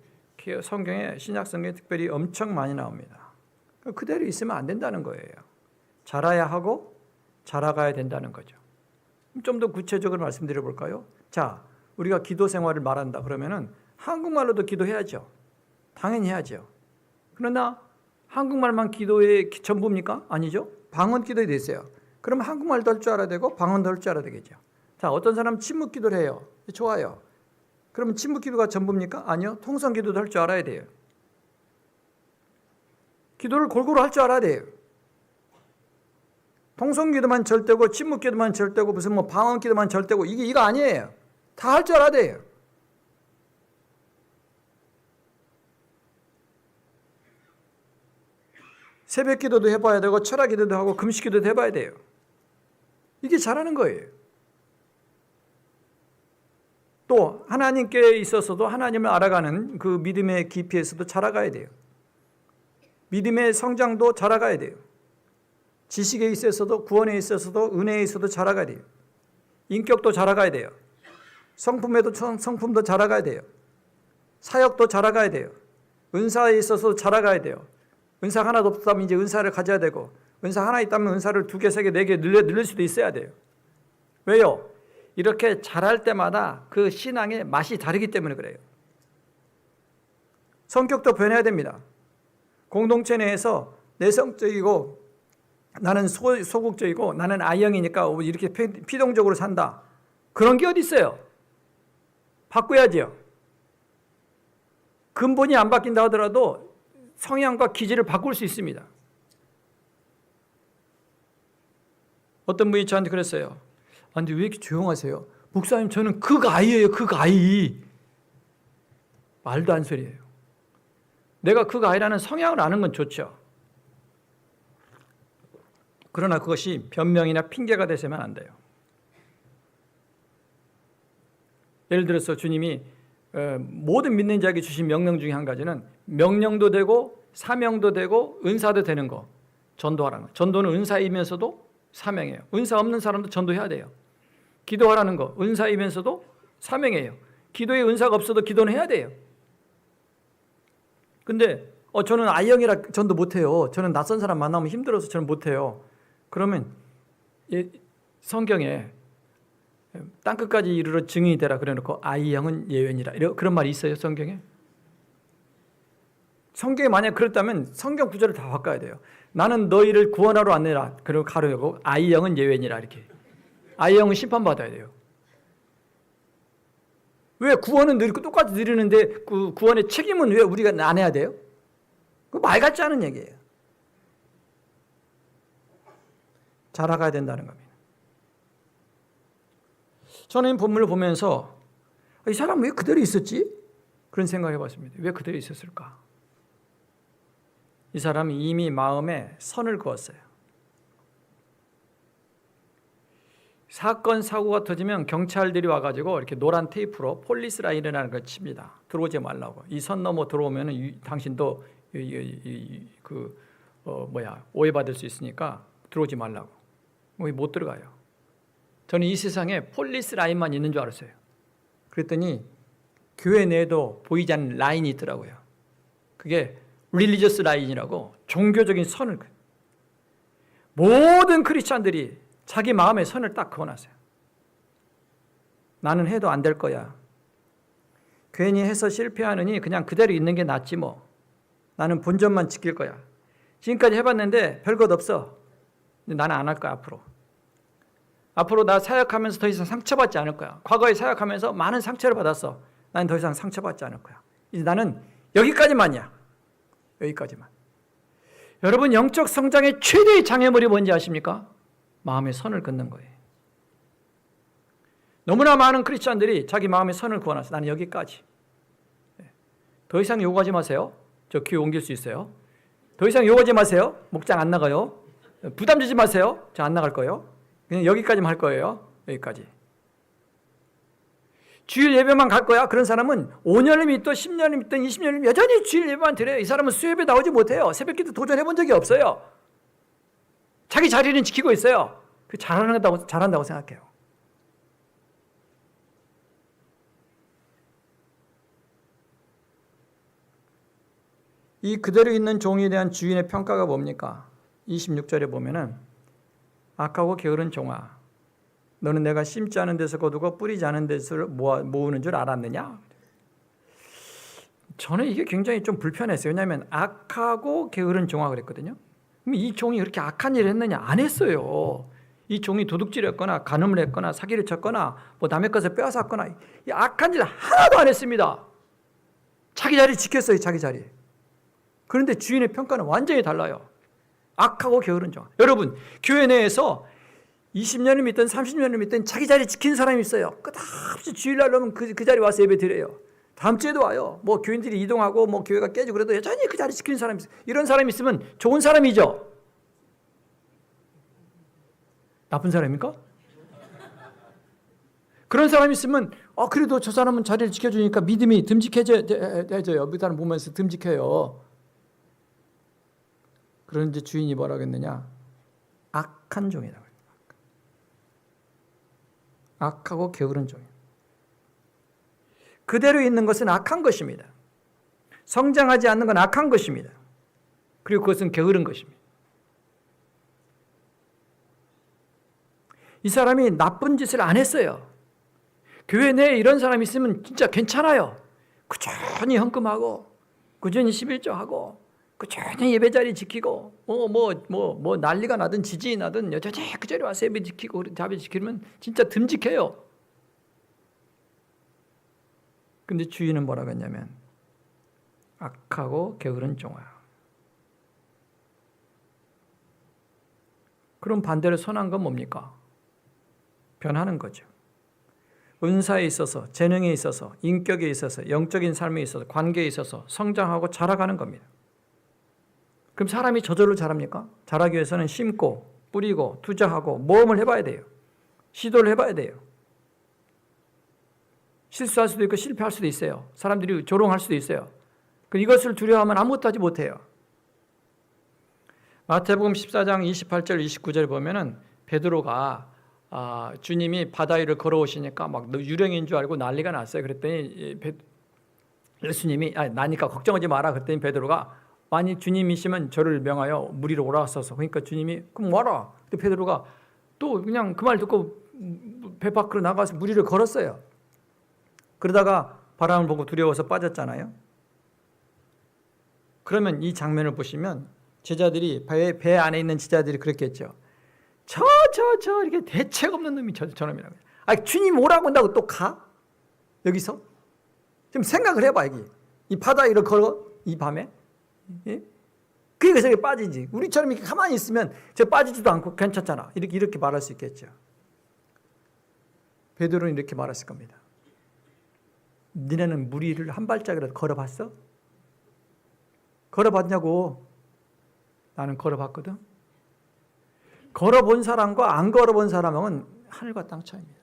Speaker 6: 성경에 신약 성경에 특별히 엄청 많이 나옵니다. 그대로 있으면 안 된다는 거예요. 자라야 하고 자라가야 된다는 거죠. 좀 더 구체적으로 말씀드려 볼까요? 자, 우리가 기도 생활을 말한다 그러면은 한국말로도 기도해야죠. 당연히 해야죠. 그러나 한국말만 기도의 전부입니까? 아니죠. 방언 기도에 돼 있어요. 그럼 한국말도 할 줄 알아야 되고 방언도 할 줄 알아야 되겠죠. 자, 어떤 사람은 침묵 기도를 해요. 좋아요. 그러면 침묵 기도가 전부입니까? 아니요. 통성 기도도 할 줄 알아야 돼요. 기도를 골고루 할 줄 알아야 돼요. 통성 기도만 절대고 침묵 기도만 절대고 무슨 방언 기도만 절대고 이거 아니에요. 다 할 줄 알아야 돼요. 새벽 기도도 해봐야 되고 철학 기도도 하고 금식 기도도 해봐야 돼요. 이게 잘하는 거예요. 또 하나님께 있어서도 하나님을 알아가는 그 믿음의 깊이에서도 자라가야 돼요. 믿음의 성장도 자라가야 돼요. 지식에 있어서도 구원에 있어서도 은혜에 있어서도 자라가야 돼요. 인격도 자라가야 돼요. 성품도 자라가야 돼요. 사역도 자라가야 돼요. 은사에 있어서도 자라가야 돼요. 은사 하나도 없다면 이제 은사를 가져야 되고 은사 하나 있다면 은사를 2개, 3개, 4개 늘릴 수도 있어야 돼요. 왜요? 이렇게 자랄 때마다 그 신앙의 맛이 다르기 때문에 그래요. 성격도 변해야 됩니다. 공동체 내에서 내성적이고 나는 소극적이고 나는 I형이니까 이렇게 피동적으로 산다. 그런 게 어디 있어요? 바꿔야죠. 근본이 안 바뀐다 하더라도 성향과 기질을 바꿀 수 있습니다. 어떤 분이 저한테 그랬어요. 근데 왜 이렇게 조용하세요? 목사님, 저는 극아이예요. 극아이. 말도 안 소리예요. 내가 극아이라는 성향을 아는 건 좋죠. 그러나 그것이 변명이나 핑계가 되서는 안 돼요. 예를 들어서 주님이 모든 믿는 자에게 주신 명령 중에 한 가지는 명령도 되고 사명도 되고 은사도 되는 거, 전도하라는 거. 전도는 은사이면서도 사명이에요. 은사 없는 사람도 전도해야 돼요. 기도하라는 거, 은사이면서도 사명이에요. 기도에 은사가 없어도 기도는 해야 돼요. 근데 저는 I형이라 전도 못해요. 저는 낯선 사람 만나면 힘들어서 저는 못해요. 그러면 성경에 땅끝까지 이르러 증인이 되라 그래놓고 I형은 예외니라 그런 말이 있어요, 성경에? 성경에 만약 그렇다면 성경 구절을 다 바꿔야 돼요. 나는 너희를 구원하러 왔느라 그리고 가로 열고 I형은 예외니라 이렇게. I형은 심판받아야 돼요. 왜 구원은 똑같이 누리는데 그 구원의 책임은 왜 우리가 안 해야 돼요? 그 말 같지 않은 얘기예요. 자라가야 된다는 겁니다. 저는 이 본문을 보면서 이 사람은 왜 그대로 있었지? 그런 생각을 해봤습니다. 왜 그대로 있었을까? 이 사람이 이미 마음에 선을 그었어요. 사건 사고가 터지면 경찰들이 와가지고 이렇게 노란 테이프로 폴리스 라인이라는 걸 칩니다. 들어오지 말라고. 이 선 넘어 들어오면 당신도 오해받을 수 있으니까 들어오지 말라고. 못 들어가요. 저는 이 세상에 폴리스 라인만 있는 줄 알았어요. 그랬더니 교회 내에도 보이지 않는 라인이 있더라고요. 그게 릴리저스 라인이라고 종교적인 선을, 모든 크리스찬들이 자기 마음의 선을 딱 그어놨어요. 나는 해도 안 될 거야. 괜히 해서 실패하느니 그냥 그대로 있는 게 낫지 뭐. 나는 본전만 지킬 거야. 지금까지 해봤는데 별것 없어. 근데 나는 안 할 거야, 앞으로. 앞으로 나 사역하면서 더 이상 상처받지 않을 거야. 과거에 사역하면서 많은 상처를 받았어. 나는 더 이상 상처받지 않을 거야. 이제 나는 여기까지만이야. 여기까지만. 여러분, 영적 성장의 최대의 장애물이 뭔지 아십니까? 마음의 선을 긋는 거예요. 너무나 많은 크리스찬들이 자기 마음의 선을 그어놨어요. 나는 여기까지. 더 이상 요구하지 마세요. 저 교회 옮길 수 있어요. 더 이상 요구하지 마세요. 목장 안 나가요. 부담 주지 마세요. 저 안 나갈 거예요. 그냥 여기까지만 할 거예요. 여기까지. 주일 예배만 갈 거야. 그런 사람은 5년이 있든 10년이 있든 20년이면 여전히 주일 예배만 드려요. 이 사람은 수요예배 나오지 못해요. 새벽기도 도전해 본 적이 없어요. 자기 자리는 지키고 있어요. 그 잘한다고 생각해요. 이 그대로 있는 종에 대한 주인의 평가가 뭡니까? 26절에 보면은 악하고 게으른 종아, 너는 내가 심지 않은 데서 거두고 뿌리지 않은 데서 모으는 줄 알았느냐? 저는 이게 굉장히 좀 불편했어요. 왜냐하면 악하고 게으른 종아 그랬거든요. 그럼 이 종이 그렇게 악한 일을 했느냐? 안 했어요. 이 종이 도둑질했거나 간음을 했거나 사기를 쳤거나 뭐 남의 것을 빼앗았거나 이 악한 일 하나도 안 했습니다. 자기 자리 지켰어요. 자기 자리. 그런데 주인의 평가는 완전히 달라요. 악하고 게으른 종. 여러분, 교회 내에서 20년을 믿든 30년을 믿든 자기 자리 지킨 사람이 있어요. 끝없이 주일날 오면 그 자리 와서 예배 드려요. 다음 주에도 와요. 뭐 교인들이 이동하고 뭐 교회가 깨지고 그래도 여전히 그 자리 지키는 사람이 있어요. 이런 사람이 있으면 좋은 사람이죠? 나쁜 사람입니까? 그런 사람이 있으면 그래도 저 사람은 자리를 지켜주니까 믿음이 듬직해져요. 그 사람 보면서 듬직해요. 그런데 주인이 뭐라고 했느냐? 악한 종이라고 했어요. 악하고 게으른 종이에요. 그대로 있는 것은 악한 것입니다. 성장하지 않는 건 악한 것입니다. 그리고 그것은 게으른 것입니다. 이 사람이 나쁜 짓을 안 했어요. 교회 내에 이런 사람이 있으면 진짜 괜찮아요. 꾸준히 헌금하고 꾸준히 11조하고 꾸준히 예배 자리 지키고 뭐 난리가 나든 지진이 나든 여전히 그 자리 와서 예배 지키고 자배 지키면 진짜 듬직해요. 근데 주인은 뭐라고 했냐면 악하고 게으른 종아. 그럼 반대로 선한 건 뭡니까? 변하는 거죠. 은사에 있어서, 재능에 있어서, 인격에 있어서, 영적인 삶에 있어서, 관계에 있어서 성장하고 자라가는 겁니다. 그럼 사람이 저절로 자랍니까? 자라기 위해서는 심고 뿌리고 투자하고 모험을 해봐야 돼요. 시도를 해봐야 돼요. 실수할 수도 있고 실패할 수도 있어요. 사람들이 조롱할 수도 있어요. 이것을 두려워하면 아무것도 하지 못해요. 마태복음 14장 28절 29절에 보면은 베드로가 주님이 바다 위를 걸어오시니까 막 유령인 줄 알고 난리가 났어요. 그랬더니 예수님이 나니까 걱정하지 마라. 그랬더니 베드로가 만일 주님이시면 저를 명하여 물 위로 올라왔어서. 그러니까 주님이 그럼 와라. 근데 베드로가 또 그냥 그 말 듣고 배 밖으로 나가서 물 위를 걸었어요. 그러다가 바람을 보고 두려워서 빠졌잖아요. 그러면 이 장면을 보시면 제자들이 배 안에 있는 제자들이 그랬겠죠. 저 이렇게 대책 없는 놈이 저놈이라고. 주님 오라고 한다고 또 가? 여기서? 좀 생각을 해봐. 이 바다 위를 걸어? 이 밤에? 예? 그러니까 저기 빠지지. 우리처럼 이렇게 가만히 있으면 저 빠지지도 않고 괜찮잖아. 이렇게 말할 수 있겠죠. 베드로는 이렇게 말했을 겁니다. 니네는 물 위를 한 발짝이라도 걸어봤어? 걸어봤냐고. 나는 걸어봤거든. 걸어본 사람과 안 걸어본 사람은 하늘과 땅 차이입니다.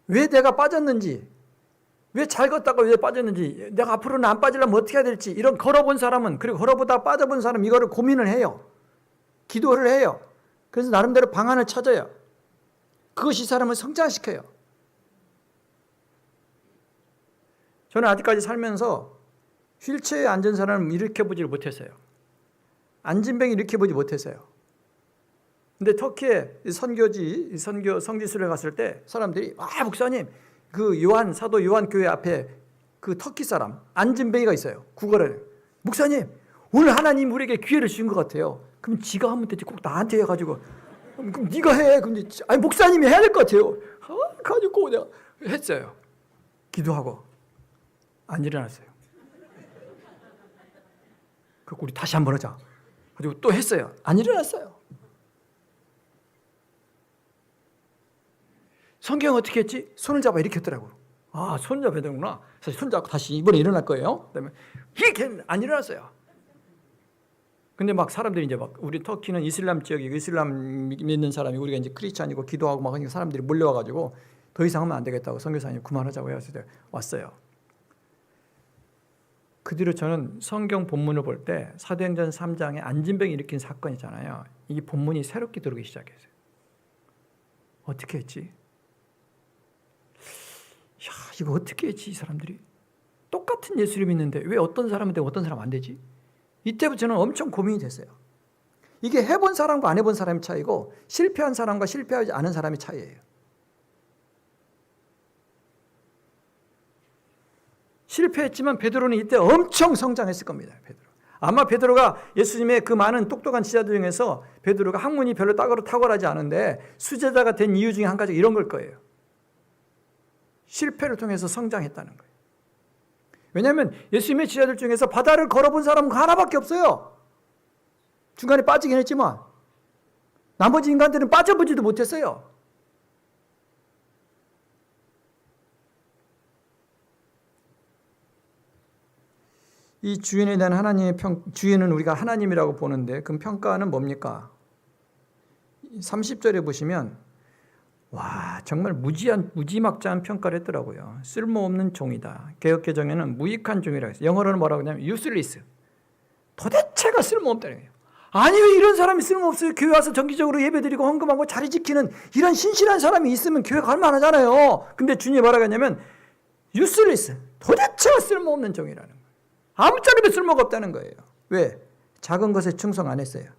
Speaker 6: 왜 내가 빠졌는지, 왜 잘 걷다가 왜 빠졌는지, 내가 앞으로는 안 빠지려면 어떻게 해야 될지, 이런 걸어본 사람은, 그리고 걸어보다 빠져본 사람 이거를 고민을 해요. 기도를 해요. 그래서 나름대로 방안을 찾아요. 그것이 사람을 성장시켜요. 저는 아직까지 살면서 휠체어에 앉은 사람을 일으켜보지 못했어요. 안진뱅이 일으켜보지 못했어요. 근데 터키에 성지순례 갔을 때 사람들이 목사님 사도 요한 교회 앞에 그 터키 사람 안진뱅이가 있어요. 구걸을 목사님 오늘 하나님 우리에게 기회를 주신 것 같아요. 그럼 지가 하면 되지 꼭 나한테 해가지고 그럼 네가 해. 근데 목사님이 해야 될 것 같아요. 가지고 내가 했어요. 기도하고 안 일어났어요. 그리고 우리 다시 한번 하자. 그리고 또 했어요. 안 일어났어요. 성경 어떻게 했지? 손을 잡아 이렇게 했더라고. 손을 잡아야 되는구나. 그래서 손 잡고 다시 이번에 일어날 거예요. 그다음에 이렇게 안 일어났어요. 근데 막 사람들이 이제 막 우리 터키는 이슬람 지역이고 이슬람 믿는 사람이 우리가 이제 크리스찬이고 기도하고 막 하니까 사람들이 몰려와가지고 더 이상 하면 안 되겠다고 선교사님 그만하자고 해서 왔어요. 그 뒤로 저는 성경 본문을 볼 때 사도행전 3장에 안진뱅이 일으킨 사건 있잖아요. 이 본문이 새롭게 들어오기 시작했어요. 어떻게 했지? 이거 어떻게 했지 이 사람들이? 똑같은 예수를 믿는데 왜 어떤 사람은 되고 어떤 사람은 안 되지? 이때부터 저는 엄청 고민이 됐어요. 이게 해본 사람과 안 해본 사람의 차이고 실패한 사람과 실패하지 않은 사람의 차이예요. 실패했지만 베드로는 이때 엄청 성장했을 겁니다. 아마 베드로가 예수님의 그 많은 똑똑한 지자들 중에서 베드로가 학문이 별로 탁월하지 않은데 수제자가 된 이유 중에 한 가지가 이런 걸 거예요. 실패를 통해서 성장했다는 거예요. 왜냐하면 예수님의 지자들 중에서 바다를 걸어본 사람은 하나밖에 없어요. 중간에 빠지긴 했지만 나머지 인간들은 빠져보지도 못했어요. 이 주인에 대한 하나님의 주인은 우리가 하나님이라고 보는데 그 평가는 뭡니까? 30절에 보시면 정말 무지막지한 평가를 했더라고요. 쓸모없는 종이다. 개역개정에는 무익한 종이라고 했어요. 영어로는 뭐라고 하냐면 useless. 도대체가 쓸모없다는 거예요. 아니 왜 이런 사람이 쓸모없어요? 교회 와서 정기적으로 예배드리고 헌금하고 자리 지키는 이런 신실한 사람이 있으면 교회 갈만하잖아요. 근데 주님이 뭐라고 했냐면 useless. 도대체가 쓸모없는 종이라는 거예요. 아무짝에도 쓸모가 없다는 거예요. 왜? 작은 것에 충성 안 했어요.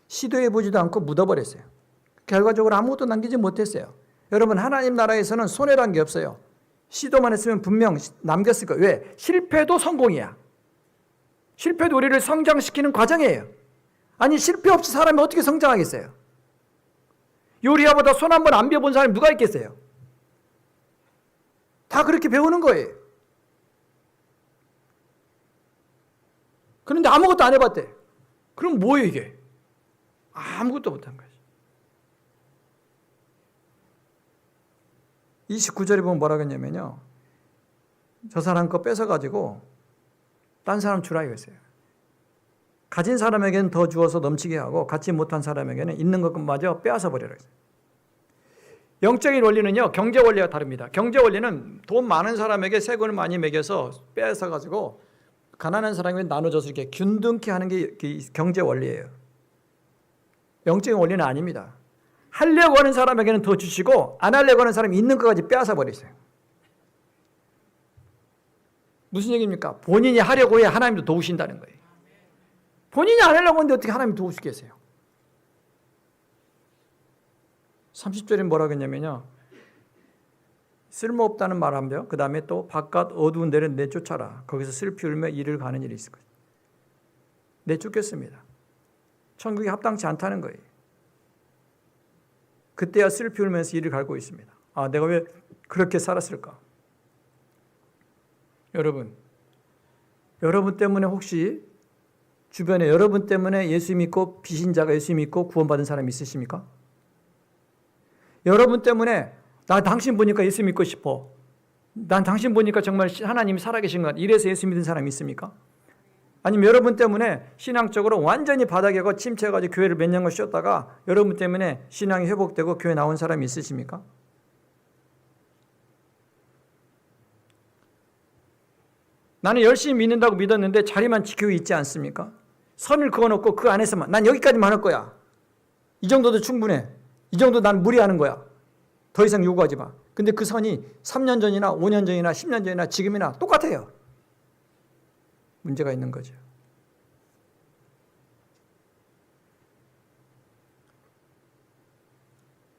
Speaker 6: 시도해보지도 않고 묻어버렸어요. 결과적으로 아무것도 남기지 못했어요. 여러분 하나님 나라에서는 손해란 게 없어요. 시도만 했으면 분명 남겼을 거예요. 왜? 실패도 성공이야. 실패도 우리를 성장시키는 과정이에요. 아니 실패 없이 사람이 어떻게 성장하겠어요? 요리아보다 손 한 번 안 배워본 사람이 누가 있겠어요? 다 그렇게 배우는 거예요. 그런데 아무것도 안 해봤대. 그럼 뭐예요 이게? 아무것도 못한 거지. 29절에 보면 뭐라고 했냐면요. 저 사람 거 뺏어가지고 딴 사람 주라 이거였어요. 가진 사람에게는 더 주어서 넘치게 하고 갖지 못한 사람에게는 있는 것마저 빼앗아 버리라 했어요. 영적인 원리는요, 경제 원리와 다릅니다. 경제 원리는 돈 많은 사람에게 세금을 많이 매겨서 빼앗아 가지고 가난한 사람에게 나눠줘서 이렇게 균등케 하는 게 경제 원리예요. 영적인 원리는 아닙니다. 하려고 하는 사람에게는 더 주시고 안 하려고 하는 사람이 있는 것까지 빼앗아 버리세요. 무슨 얘기입니까? 본인이 하려고 해야 하나님도 도우신다는 거예요. 본인이 안 하려고 하는데 어떻게 하나님이 도우시겠어요? 30절에 뭐라고 했냐면요, 쓸모없다는 말을 하면 그 다음에 또 바깥 어두운 데를 내쫓아라. 거기서 슬피 울며 이를 가는 일이 있을 거예요. 내쫓겠습니다. 천국이 합당치 않다는 거예요. 그때야 슬피 울면서 이를 갈고 있습니다. 아, 내가 왜 그렇게 살았을까? 여러분 때문에 혹시 주변에 여러분 때문에 예수 믿고 비신자가 예수 믿고 구원받은 사람 있으십니까? 여러분 때문에 나 당신 보니까 예수 믿고 싶어. 난 당신 보니까 정말 하나님이 살아계신 것 같아. 이래서 예수 믿은 사람이 있습니까? 아니면 여러분 때문에 신앙적으로 완전히 바닥에 가고 침체해가지고 교회를 몇 년간 쉬었다가 여러분 때문에 신앙이 회복되고 교회 나온 사람이 있으십니까? 나는 열심히 믿는다고 믿었는데 자리만 지키고 있지 않습니까? 선을 그어놓고 그 안에서만 난 여기까지만 할 거야. 이 정도도 충분해. 이 정도 난 무리하는 거야. 더 이상 요구하지 마. 근데 그 선이 3년 전이나 5년 전이나 10년 전이나 지금이나 똑같아요. 문제가 있는 거죠.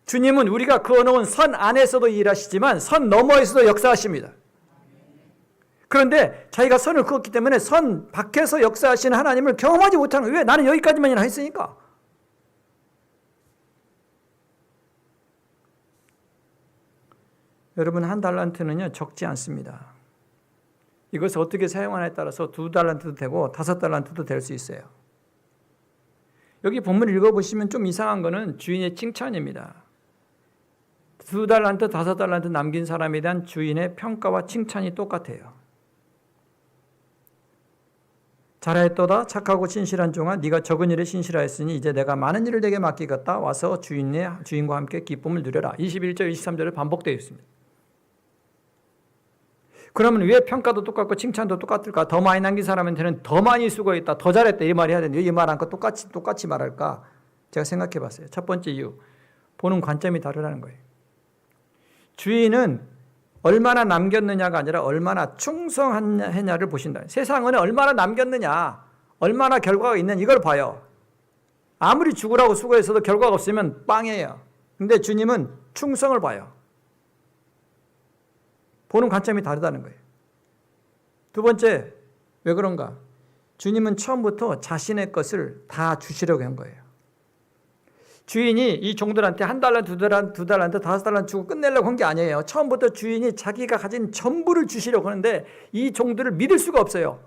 Speaker 6: 주님은 우리가 그어놓은 선 안에서도 일하시지만 선 너머에서도 역사하십니다. 그런데 자기가 선을 그었기 때문에 선 밖에서 역사하시는 하나님을 경험하지 못하는 거예요. 왜? 나는 여기까지만이나 했으니까. 여러분, 한 달란트는요 적지 않습니다. 이것을 어떻게 사용하냐에 따라서 2달란트도 되고 5달란트도 될 수 있어요. 여기 본문을 읽어보시면 좀 이상한 거는 주인의 칭찬입니다. 2달란트, 5달란트 남긴 사람에 대한 주인의 평가와 칭찬이 똑같아요. 잘하였도다 착하고 신실한 종아, 네가 적은 일에 신실하였으니 이제 내가 많은 일을 내게 맡기겠다. 와서 주인과 함께 기쁨을 누려라. 21절, 23절에 반복되어 있습니다. 그러면 왜 평가도 똑같고 칭찬도 똑같을까? 더 많이 남긴 사람한테는 더 많이 수고했다, 더 잘했다 이 말이 해야 되는데 이 말 안 거 똑같이 말할까? 제가 생각해 봤어요. 첫 번째 이유, 보는 관점이 다르다는 거예요. 주인은 얼마나 남겼느냐가 아니라 얼마나 충성했냐를 보신다. 세상은 얼마나 남겼느냐, 얼마나 결과가 있는 이걸 봐요. 아무리 죽으라고 수고했어도 결과가 없으면 빵이에요. 근데 주님은 충성을 봐요. 보는 관점이 다르다는 거예요. 두 번째, 왜 그런가? 주님은 처음부터 자신의 것을 다 주시려고 한 거예요. 주인이 이 종들한테 1달란트, 2달란트, 5달란트 주고 끝내려고 한 게 아니에요. 처음부터 주인이 자기가 가진 전부를 주시려고 하는데 이 종들을 믿을 수가 없어요.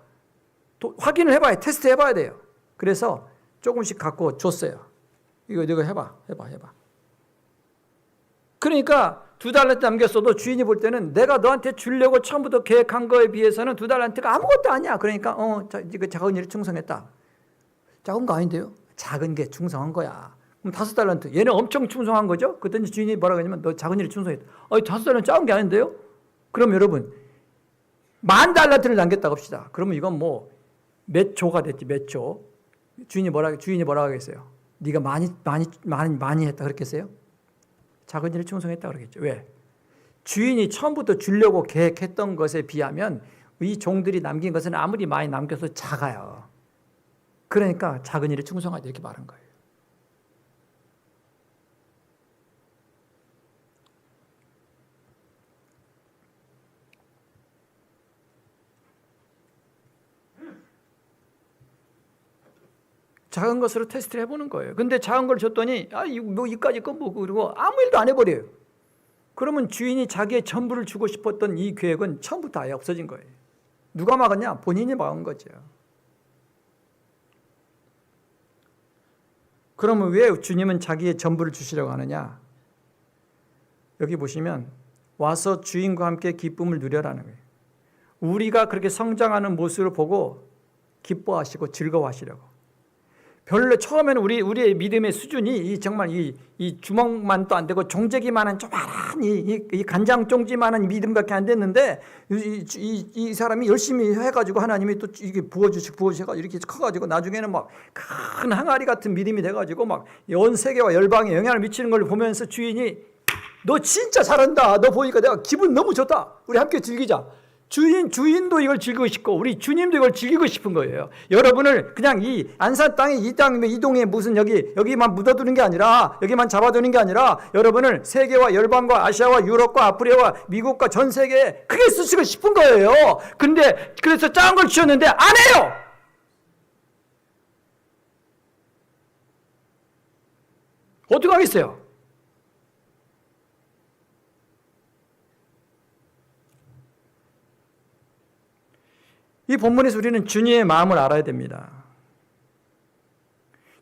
Speaker 6: 확인을 해봐야, 테스트 해봐야 돼요. 그래서 조금씩 갖고 줬어요. 이거 해봐. 그러니까 2달란트 남겼어도 주인이 볼 때는 내가 너한테 주려고 처음부터 계획한 거에 비해서는 2달란트가 아무것도 아니야. 그러니까 이거 작은 일에 충성했다. 작은 거 아닌데요? 작은 게 충성한 거야. 그럼 5달란트. 얘는 엄청 충성한 거죠? 그랬더니 주인이 뭐라고 하냐면 너 작은 일에 충성했다. 5달란트 작은 게 아닌데요? 그럼 여러분 10,000달란트를 남겼다고 합시다. 그러면 이건 뭐 몇 조가 됐지, 몇 조. 주인이 뭐라고 하겠어요? 네가 많이 했다 그랬겠어요? 작은 일에 충성했다 그러겠죠. 왜? 주인이 처음부터 주려고 계획했던 것에 비하면 이 종들이 남긴 것은 아무리 많이 남겨서 작아요. 그러니까 작은 일에 충성하자 이렇게 말한 거예요. 작은 것으로 테스트를 해보는 거예요. 근데 작은 걸 줬더니 이까지 거 그리고 아무 일도 안 해버려요. 그러면 주인이 자기의 전부를 주고 싶었던 이 계획은 처음부터 아예 없어진 거예요. 누가 막았냐? 본인이 막은 거죠. 그러면 왜 주님은 자기의 전부를 주시려고 하느냐? 여기 보시면 와서 주인과 함께 기쁨을 누려라는 거예요. 우리가 그렇게 성장하는 모습을 보고 기뻐하시고 즐거워하시려고. 별로 처음에는 우리의 믿음의 수준이 정말 이 주먹만도 안 되고 종재기만한 조그만한 이 간장 종지만한 믿음밖에 안 됐는데 이 사람이 열심히 해가지고 하나님이 또 이게 부어주시고 이렇게 커가지고 나중에는 막 큰 항아리 같은 믿음이 돼가지고 막 온 세계와 열방에 영향을 미치는 걸 보면서 주인이 너 진짜 잘한다. 너 보니까 내가 기분 너무 좋다. 우리 함께 즐기자. 주인도 이걸 즐기고 싶고 우리 주님도 이걸 즐기고 싶은 거예요. 여러분을 그냥 이 안산 땅에 이 동에 무슨 여기만 묻어두는 게 아니라 여기만 잡아두는 게 아니라 여러분을 세계와 열방과 아시아와 유럽과 아프리카와 미국과 전 세계에 크게 쓰시고 싶은 거예요. 근데 그래서 작은 걸 주셨는데 안 해요. 어떻게 하겠어요? 이 본문에서 우리는 주님의 마음을 알아야 됩니다.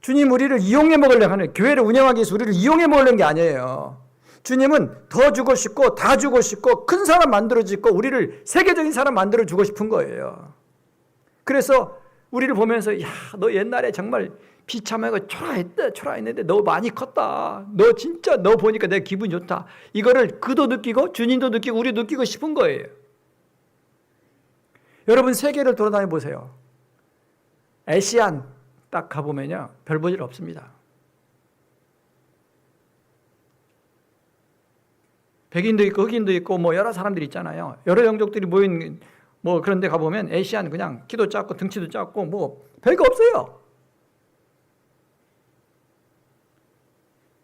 Speaker 6: 주님 우리를 이용해 먹으려고 하는, 교회를 운영하기 위해서 우리를 이용해 먹으려는 게 아니에요. 주님은 더 주고 싶고 다 주고 싶고 큰 사람 만들어주고 우리를 세계적인 사람 만들어주고 싶은 거예요. 그래서 우리를 보면서 야, 너 옛날에 정말 비참하고 초라했는데 너 많이 컸다. 너 진짜 너 보니까 내 기분 좋다. 이거를 그도 느끼고 주님도 느끼고 우리도 느끼고 싶은 거예요. 여러분 세계를 돌아다녀 보세요. 아시안 딱 가보면요 별 볼 일 없습니다. 백인도 있고 흑인도 있고 뭐 여러 사람들이 있잖아요. 여러 영족들이 모인 뭐 그런 데 가보면 아시안 그냥 키도 작고 등치도 작고 뭐 별거 없어요.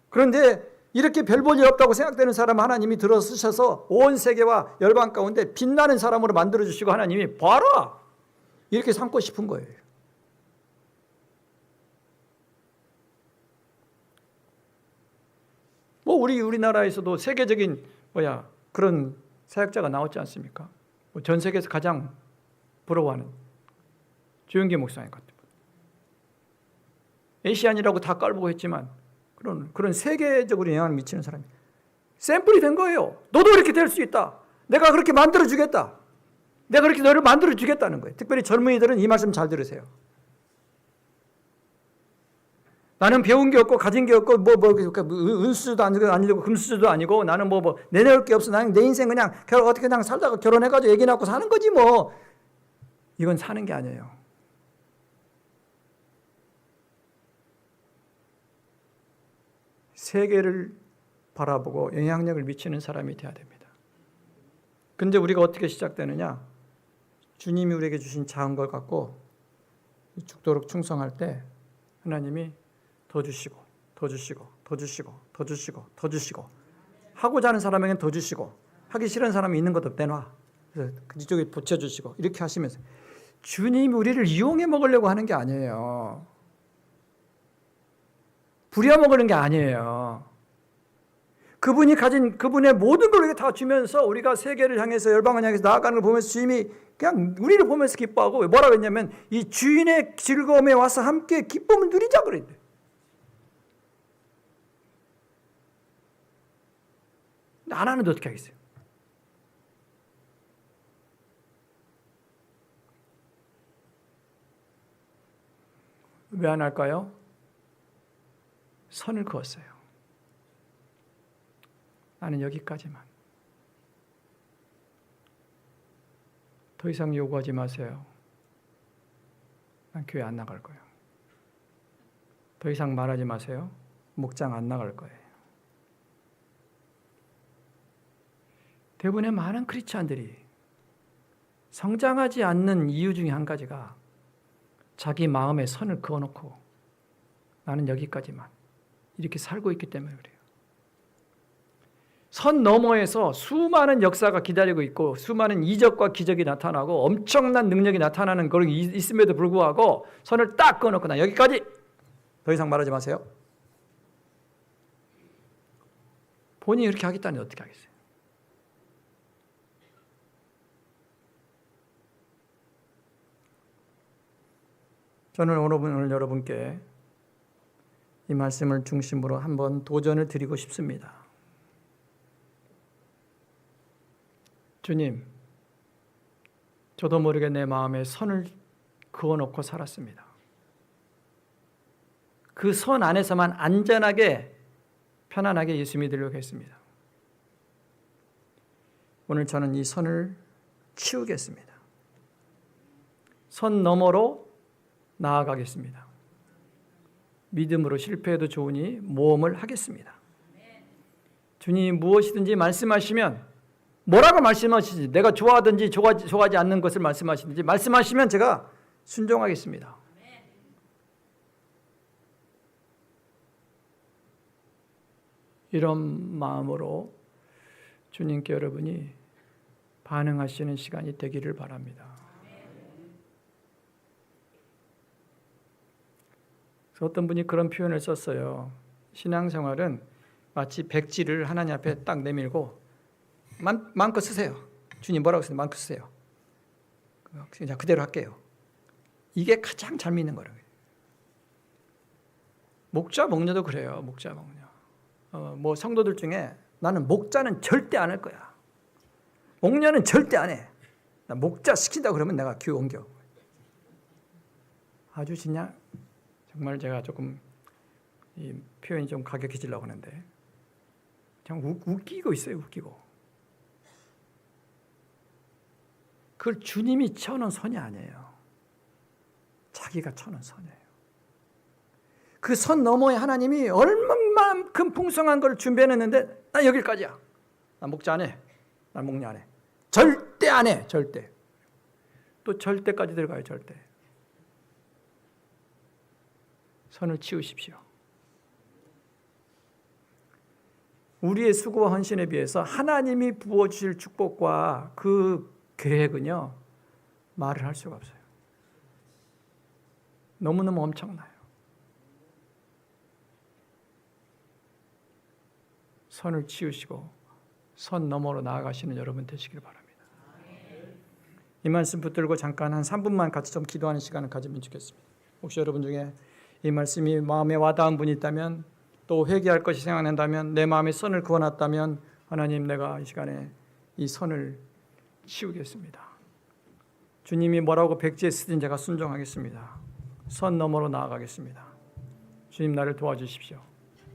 Speaker 6: 그런데 이렇게 별 볼 일 없다고 생각되는 사람 하나님이 들어 쓰셔서 온 세계와 열방 가운데 빛나는 사람으로 만들어주시고 하나님이 봐라! 이렇게 삼고 싶은 거예요. 뭐 우리나라에서도 세계적인 그런 사역자가 나왔지 않습니까? 전 세계에서 가장 부러워하는 주영기 목사님 같은 분. 아시안이라고 다 깔보고 했지만 그런 세계적으로 영향을 미치는 사람이 샘플이 된 거예요. 너도 그렇게 될 수 있다. 내가 그렇게 만들어주겠다. 내가 그렇게 너를 만들어주겠다는 거예요. 특별히 젊은이들은 이 말씀 잘 들으세요. 나는 배운 게 없고 가진 게 없고 은수저도 아니고 금수저도 아니고 나는 내놓을 게 없어. 나는 내 인생 그냥 어떻게 그냥 살다가 결혼해가지고 애기 낳고 사는 거지 뭐. 이건 사는 게 아니에요. 세계를 바라보고 영향력을 미치는 사람이 되어야 됩니다. 근데 우리가 어떻게 시작되느냐? 주님이 우리에게 주신 작은 걸 갖고 죽도록 충성할 때 하나님이 더 주시고 더 주시고 더 주시고 더 주시고 더 주시고 하고자 하는 사람에게는 더 주시고 하기 싫은 사람이 있는 것도 내놔. 그래서 그쪽에 붙여주시고 이렇게 하시면서 주님이 우리를 이용해 먹으려고 하는 게 아니에요. 부려먹으는 게 아니에요. 그분이 가진 그분의 모든 걸 우리가 다 주면서 우리가 세계를 향해서 열방을 향해서 나아가는 걸 보면서 주님이 그냥 우리를 보면서 기뻐하고 뭐라고 했냐면 이 주인의 즐거움에 와서 함께 기쁨을 누리자 그랬대. 안 하는데 어떻게 하겠어요? 왜 안 할까요? 선을 그었어요. 나는 여기까지만. 더 이상 요구하지 마세요. 난 교회 안 나갈 거예요. 더 이상 말하지 마세요. 목장 안 나갈 거예요. 대부분의 많은 크리스찬들이 성장하지 않는 이유 중에 한 가지가 자기 마음에 선을 그어놓고 나는 여기까지만 이렇게 살고 있기 때문에 그래요. 선 너머에서 수많은 역사가 기다리고 있고 수많은 이적과 기적이 나타나고 엄청난 능력이 나타나는 그런 게 있음에도 불구하고 선을 딱 그어놓고 나 여기까지 더 이상 말하지 마세요. 본인이 이렇게 하겠다니 어떻게 하겠어요? 저는 오늘 여러분께 이 말씀을 중심으로 한번 도전을 드리고 싶습니다. 주님, 저도 모르게 내 마음에 선을 그어놓고 살았습니다. 그 선 안에서만 안전하게 편안하게 예수 믿으려고 했습니다. 오늘 저는 이 선을 치우겠습니다. 선 너머로 나아가겠습니다. 믿음으로 실패해도 좋으니 모험을 하겠습니다. 주님이 무엇이든지 말씀하시면 뭐라고 말씀하시지, 내가 좋아하든지 좋아하지 않는 것을 말씀하시든지 말씀하시면 제가 순종하겠습니다. 이런 마음으로 주님께 여러분이 반응하시는 시간이 되기를 바랍니다. 어떤 분이 그런 표현을 썼어요. 신앙생활은 마치 백지를 하나님 앞에 딱 내밀고 마음껏 쓰세요. 주님 뭐라고 쓰세요? 마음껏 쓰세요. 그냥 그대로 할게요. 이게 가장 잘 믿는 거예요. 목자 목녀도 그래요. 목자 목녀. 뭐 성도들 중에 나는 목자는 절대 안 할 거야. 목녀는 절대 안 해. 나 목자 시킨다 그러면 내가 교회 옮겨. 아주 그냥 정말 제가 조금 이 표현이 좀 가격해지려고 하는데 그냥 웃기고 있어요. 웃기고. 그걸 주님이 쳐놓은 선이 아니에요. 자기가 쳐놓은 선이에요. 그 선 너머에 하나님이 얼마만큼 풍성한 걸 준비해냈는데 나 여기까지야. 나 목자 안 해. 나 목녀 안 해. 절대 안 해. 절대. 또 절대까지 들어가요. 절대. 선을 치우십시오. 우리의 수고와 헌신에 비해서 하나님이 부어주실 축복과 그 계획은요, 말을 할 수가 없어요. 너무너무 엄청나요. 선을 치우시고 선 너머로 나아가시는 여러분 되시길 바랍니다. 이 말씀 붙들고 잠깐 한 3분만 같이 좀 기도하는 시간을 가지면 좋겠습니다. 혹시 여러분 중에 이 말씀이 마음에 와닿은 분이 있다면, 또 회개할 것이 생각난다면, 내 마음에 선을 그어놨다면 하나님, 내가 이 시간에 이 선을 치우겠습니다. 주님이 뭐라고 백지에 쓰든 제가 순종하겠습니다. 선 너머로 나아가겠습니다. 주님, 나를 도와주십시오.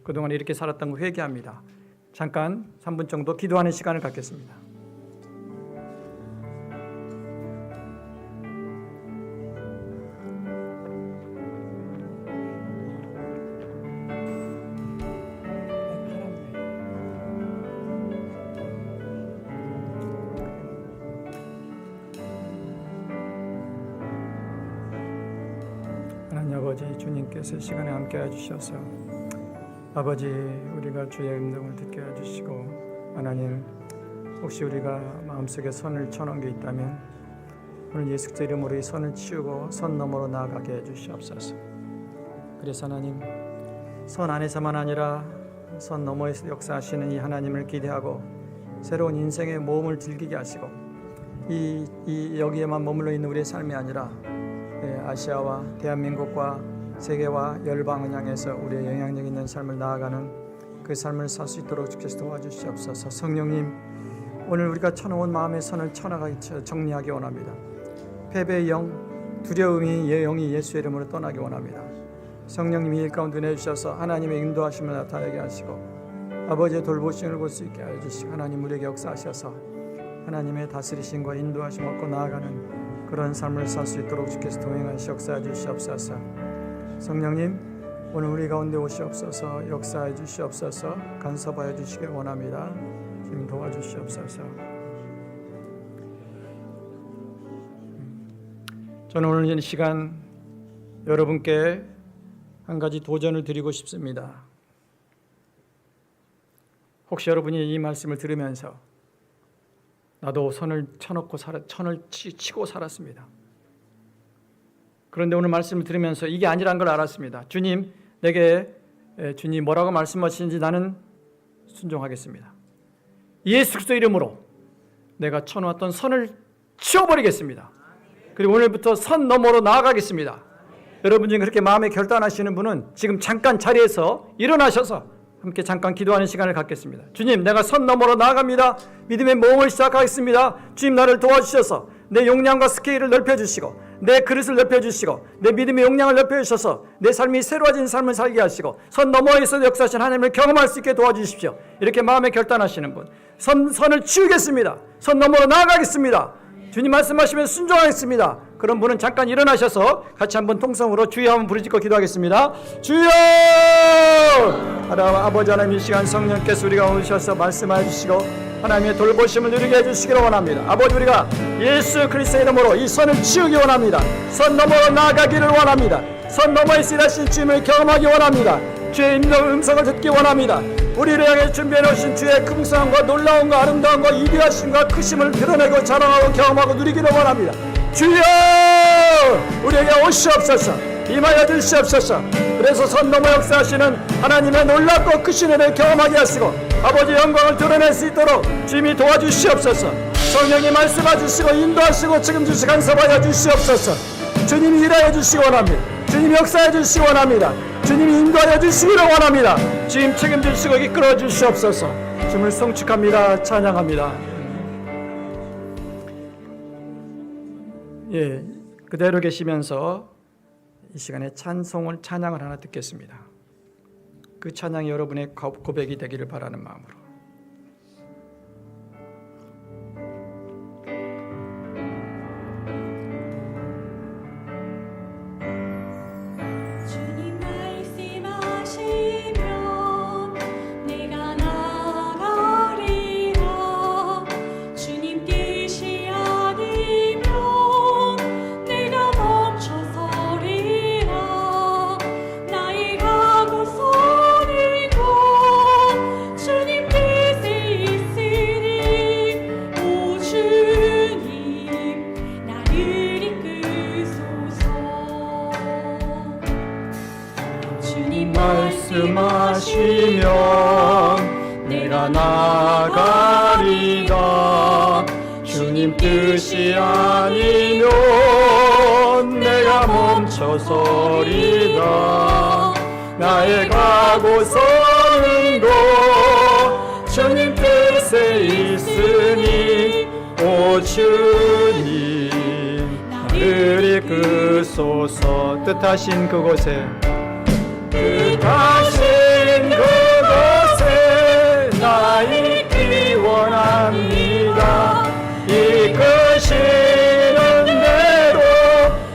Speaker 6: 그동안 이렇게 살았던 거 회개합니다. 잠깐 3분 정도 기도하는 시간을 갖겠습니다. 하나님 아버지, 주님께서 시간에 함께해 주셔서 아버지, 우리가 주의 음성을 듣게 해주시고, 하나님, 혹시 우리가 마음속에 선을 쳐놓은 게 있다면 오늘 예수 그리스도 이름으로 이 선을 치우고 선 너머로 나아가게 해주시옵소서. 그래서 하나님, 선 안에서만 아니라 선 너머에서 역사하시는 이 하나님을 기대하고 새로운 인생의 모험을 즐기게 하시고, 이 여기에만 머물러 있는 우리의 삶이 아니라 아시아와 대한민국과 세계와 열방을 향해서 우리의 영향력 있는 삶을 나아가는 그 삶을 살 수 있도록 주께서 도와주시옵소서. 성령님, 오늘 우리가 쳐놓은 마음의 선을 정리하기 원합니다. 패배의 영, 두려움이 영이 예수의 이름으로 떠나기 원합니다. 성령님이 일 가운데 내주셔서 하나님의 인도하심을 나타나게 하시고 아버지의 돌보심을 볼 수 있게 해주시고, 하나님 우리에게 역사하셔서 하나님의 다스리심과 인도하심 얻고 나아가는 그런 삶을 살 수 있도록 주께서 동행하시 역사해 주시옵소서. 성령님, 오늘 우리 가운데 오시옵소서. 역사해 주시옵소서. 간섭하여 주시길 원합니다. 주님 도와주시옵소서. 저는 오늘 이 시간 여러분께 한 가지 도전을 드리고 싶습니다. 혹시 여러분이 이 말씀을 들으면서 나도 선을 치고 살았습니다. 그런데 오늘 말씀을 들으면서 이게 아니란 걸 알았습니다. 주님, 내게 주님 뭐라고 말씀하시는지 나는 순종하겠습니다. 예수 그리스도 이름으로 내가 쳐놓았던 선을 치워버리겠습니다. 그리고 오늘부터 선 너머로 나아가겠습니다. 여러분 중에 그렇게 마음에 결단하시는 분은 지금 잠깐 자리에서 일어나셔서 함께 잠깐 기도하는 시간을 갖겠습니다. 주님, 내가 선 너머로 나아갑니다. 믿음의 모험을 시작하겠습니다. 주님, 나를 도와주셔서 내 용량과 스케일을 넓혀주시고 내 그릇을 넓혀주시고 내 믿음의 용량을 넓혀주셔서 내 삶이 새로워진 삶을 살게 하시고 선 너머에서 역사하신 하나님을 경험할 수 있게 도와주십시오. 이렇게 마음에 결단하시는 분, 선을 치우겠습니다. 선 너머로 나아가겠습니다. 주님 말씀하시면 순종하겠습니다. 그런 분은 잠깐 일어나셔서 같이 한번 통성으로 주여 한번 부르짖고 기도하겠습니다. 주여! 아버지 하나님, 이 시간 성령께서 우리가 오셔서 말씀해 주시고 하나님의 돌보심을 누리게 해주시기를 원합니다. 아버지, 우리가 예수 그리스도의 이름으로 이 선을 치우기 원합니다. 선 너머로 나아가기를 원합니다. 선 너머에서 일하신 주님을 경험하기 원합니다. 주의 음성을 듣기 원합니다. 우리를 향해 준비해 놓으신 주의 긍성과 놀라움과 아름다움과 위대하심과 크심을 드러내고 자랑하고 경험하고 누리기를 원합니다. 주여! 우리에게 오시옵소서, 임하여 주시옵소서. 그래서 선 넘어 역사하시는 하나님의 놀랍고 크신 은혜를 경험하게 하시고 아버지 영광을 드러낼 수 있도록 주님이 도와주시옵소서. 성령이 말씀해 주시고 인도하시고 책임지시고 간섭하여 주시옵소서. 주님이 일하여 주시기 원합니다. 주님이 역사해 주시기 원합니다. 주님이 인도하여 주시기를 원합니다. 주님 책임지시고 이끌어 주시옵소서. 주님을 송축합니다. 찬양합니다. 예, 그대로 계시면서 이 시간에 찬양을 하나 듣겠습니다. 그 찬양이 여러분의 고백이 되기를 바라는 마음으로.
Speaker 1: 주님 말씀하시면 내가 나가리라. 주님 뜻이 아니면 내가 멈춰서리라. 나의 가고서는 곳 주님 뜻에 있으니 오 주님 나를 이끄소서. 주님
Speaker 6: 말씀하시면 내가 나가리라. 주님 뜻이 아니면 내가 멈춰서리라. 나의 가고서는 곳 주님 뜻에 있으니 오 주님 나를 이끄소서. 뜻하신 그곳에 나 있기 원합니다. 이끄시는 대로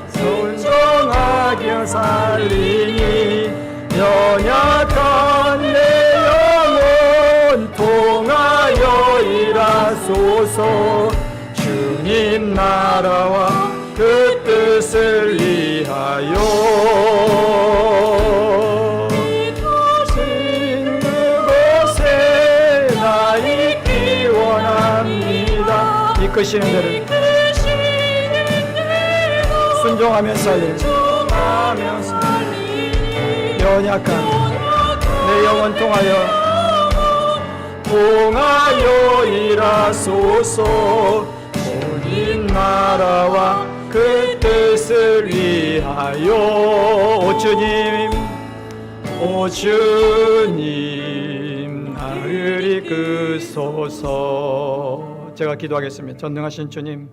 Speaker 6: 순종하게 살리니 연약한 내 영혼 통하여 일하소서. 주님 나라와 그 뜻을 위하여 이끄시는 대로 순종하며 살리니 연약한 내 영혼 통하여 일하소서. 주님 나라와 그 뜻을 위하여 오 주님 나를 이끄소서. 제가 기도하겠습니다. 전능하신 주님,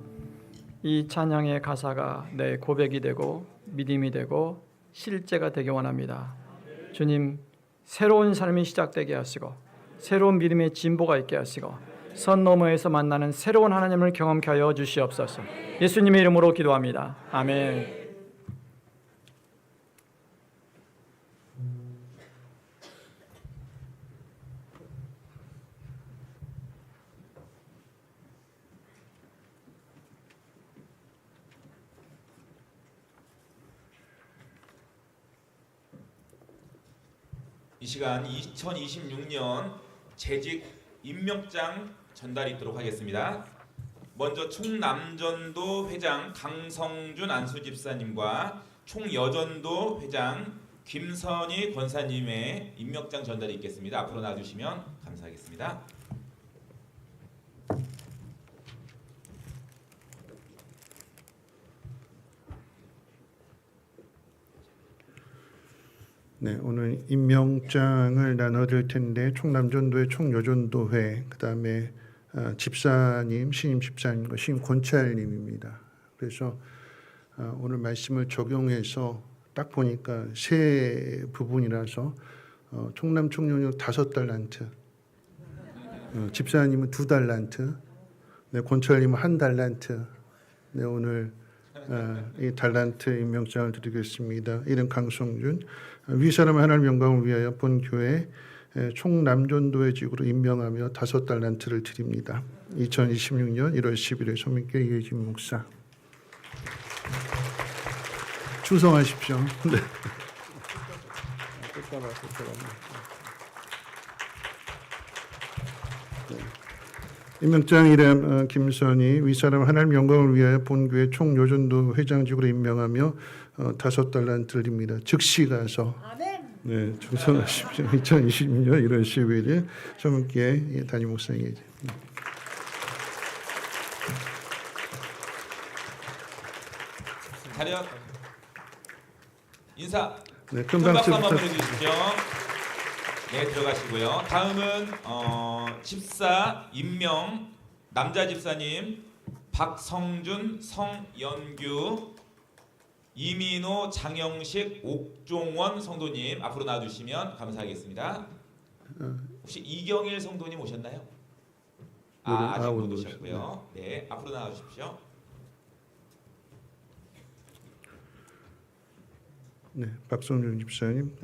Speaker 6: 이 찬양의 가사가 내 고백이 되고 믿음이 되고 실제가 되기 원합니다. 주님, 새로운 삶이 시작되게 하시고 새로운 믿음의 진보가 있게 하시고 선 너머에서 만나는 새로운 하나님을 경험케 하여 주시옵소서. 예수님의 이름으로 기도합니다. 아멘.
Speaker 2: 이 시간 2026년 재직 임명장 전달이 있도록 하겠습니다. 먼저 총남전도 회장 강성준 안수집사님과 총여전도 회장 김선희 권사님의 임명장 전달이 있겠습니다. 앞으로 나와주시면 감사하겠습니다.
Speaker 7: 네, 오늘 임명장을 나눠드릴 텐데 총남전도회, 총여전도회, 그다음에 집사님, 신임 집사님과 신임 권찰님입니다. 그래서 오늘 말씀을 적용해서 딱 보니까 세 부분이라서 총남 총녀녀 5달란트, 집사님은 2달란트, 네, 권찰님은 1달란트. 네, 오늘 이 달란트 임명장을 드리겠습니다. 이름 강성준, 위 사람 하나님 영광을 위하여 본교회 총남전도회 직으로 임명하며 5달란트를 드립니다. 2026년 1월 10일에 소민교회 이혜진 목사. 충성하십시오. 네. 임명장 이름 김선희, 윗사람 하나님 영광을 위하여 본교회 총요전도 회장직으로 임명하며 5달란트를 드립니다. 즉시 가서 네, 충성하십시오. 2026년 1월 10일 소문교회 담임 목사에게.
Speaker 2: 차렷 인사.
Speaker 7: 네,
Speaker 2: 큰 박수 한번 보내주십시오. 네, 들어가시고요. 다음은 집사 임명 남자 집사님 박성준, 성연규, 이민호, 장영식, 옥종원 성도님 앞으로 나와주시면 감사하겠습니다. 혹시 이경일 성도님 오셨나요? 아직 못 오셨고요. 네, 앞으로 나와주십시오.
Speaker 7: 네, 박성준 집사님,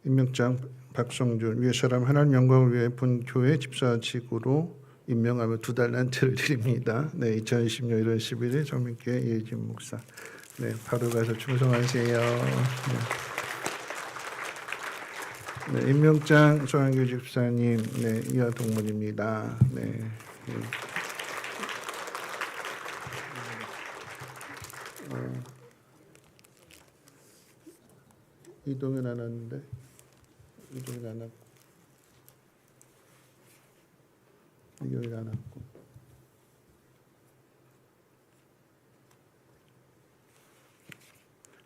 Speaker 7: 임명장 박성준, 위에 사람 하나님 영광을 위해 본교회 집사직으로 임명하며 2달란트를 드립니다. 네, 2020년 1월 11일 정민교회 이혜진 목사. 네, 바로 가서 충성하세요. 네, 임명장 조한규 집사님, 네, 이하 동문입니다. 네. 네. 이동은 안 왔는데 이동은 안 왔고 이동은 안 왔고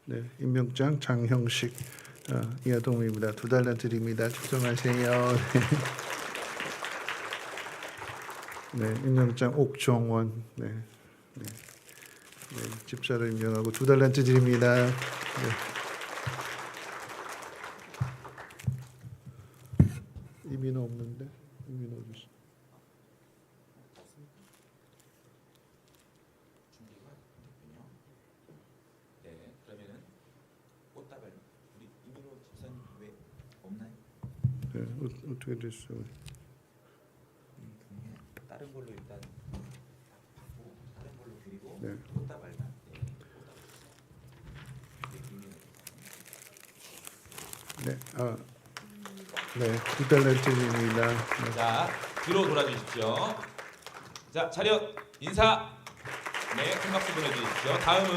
Speaker 7: 네, 임명장 장형식 이하동입니다. 2달란트 드립니다. 축성하세요. 네, 임명장 옥종원 네, 집사를 임명하고 2달란트 드립니다. 네. 이민호 없는데? 이민호 어디 있어?
Speaker 2: 네, 그러면은 꽃다발 우리 이민호 집사님 왜 없나요?
Speaker 7: 네, 어떻게 됐어?
Speaker 2: 다른 걸로 일단 받고 다른 걸로 드리고
Speaker 7: 네.
Speaker 2: 꽃다발만. 네, 꽃다발.
Speaker 7: 네, 네, 2달란트입니다. 네.
Speaker 2: 자, 뒤로 돌아주십시오. 자, 차렷 인사. 네, 큰 박수 보내주십시오. 다음은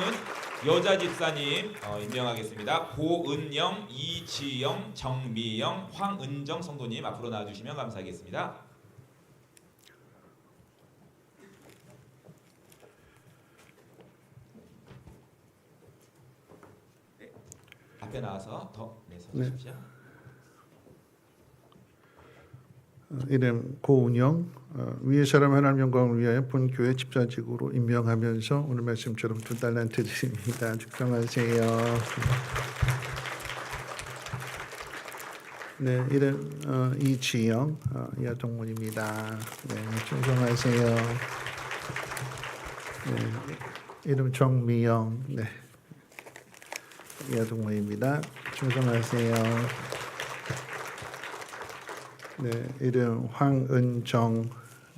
Speaker 2: 여자 집사님 임명하겠습니다. 고은영, 이지영, 정미영, 황은정 성도님 앞으로 나와주시면 감사하겠습니다. 네, 앞에 나와서 더 서주십시오.
Speaker 7: 이름 고운영, 위에 사람 하나님 영광을 위하여 본교회 집사직으로 임명하면서 오늘 말씀처럼 2달란트 드립니다. 축성하세요. 네, 이름 이지영, 이하 동문입니다. 네, 충성하세요. 네, 이름 정미영, 네, 이하 동문입니다. 충성하세요. 네, 이름 황은정,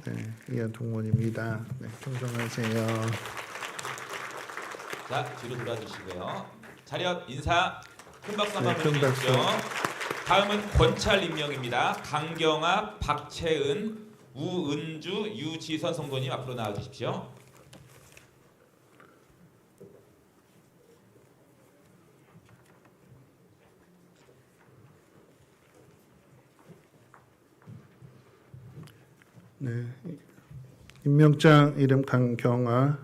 Speaker 7: 네, 이하 동문입니다. 네, 충성하세요.
Speaker 2: 자, 뒤로 돌아주시고요. 차렷 인사. 큰 박수 한번
Speaker 7: 네, 큰
Speaker 2: 보내주십시오.
Speaker 7: 박수.
Speaker 2: 다음은 권찰 임명입니다. 강경아, 박채은, 우은주, 유지선 성도님 앞으로 나와주십시오.
Speaker 7: 네, 임명장 이름 강경아,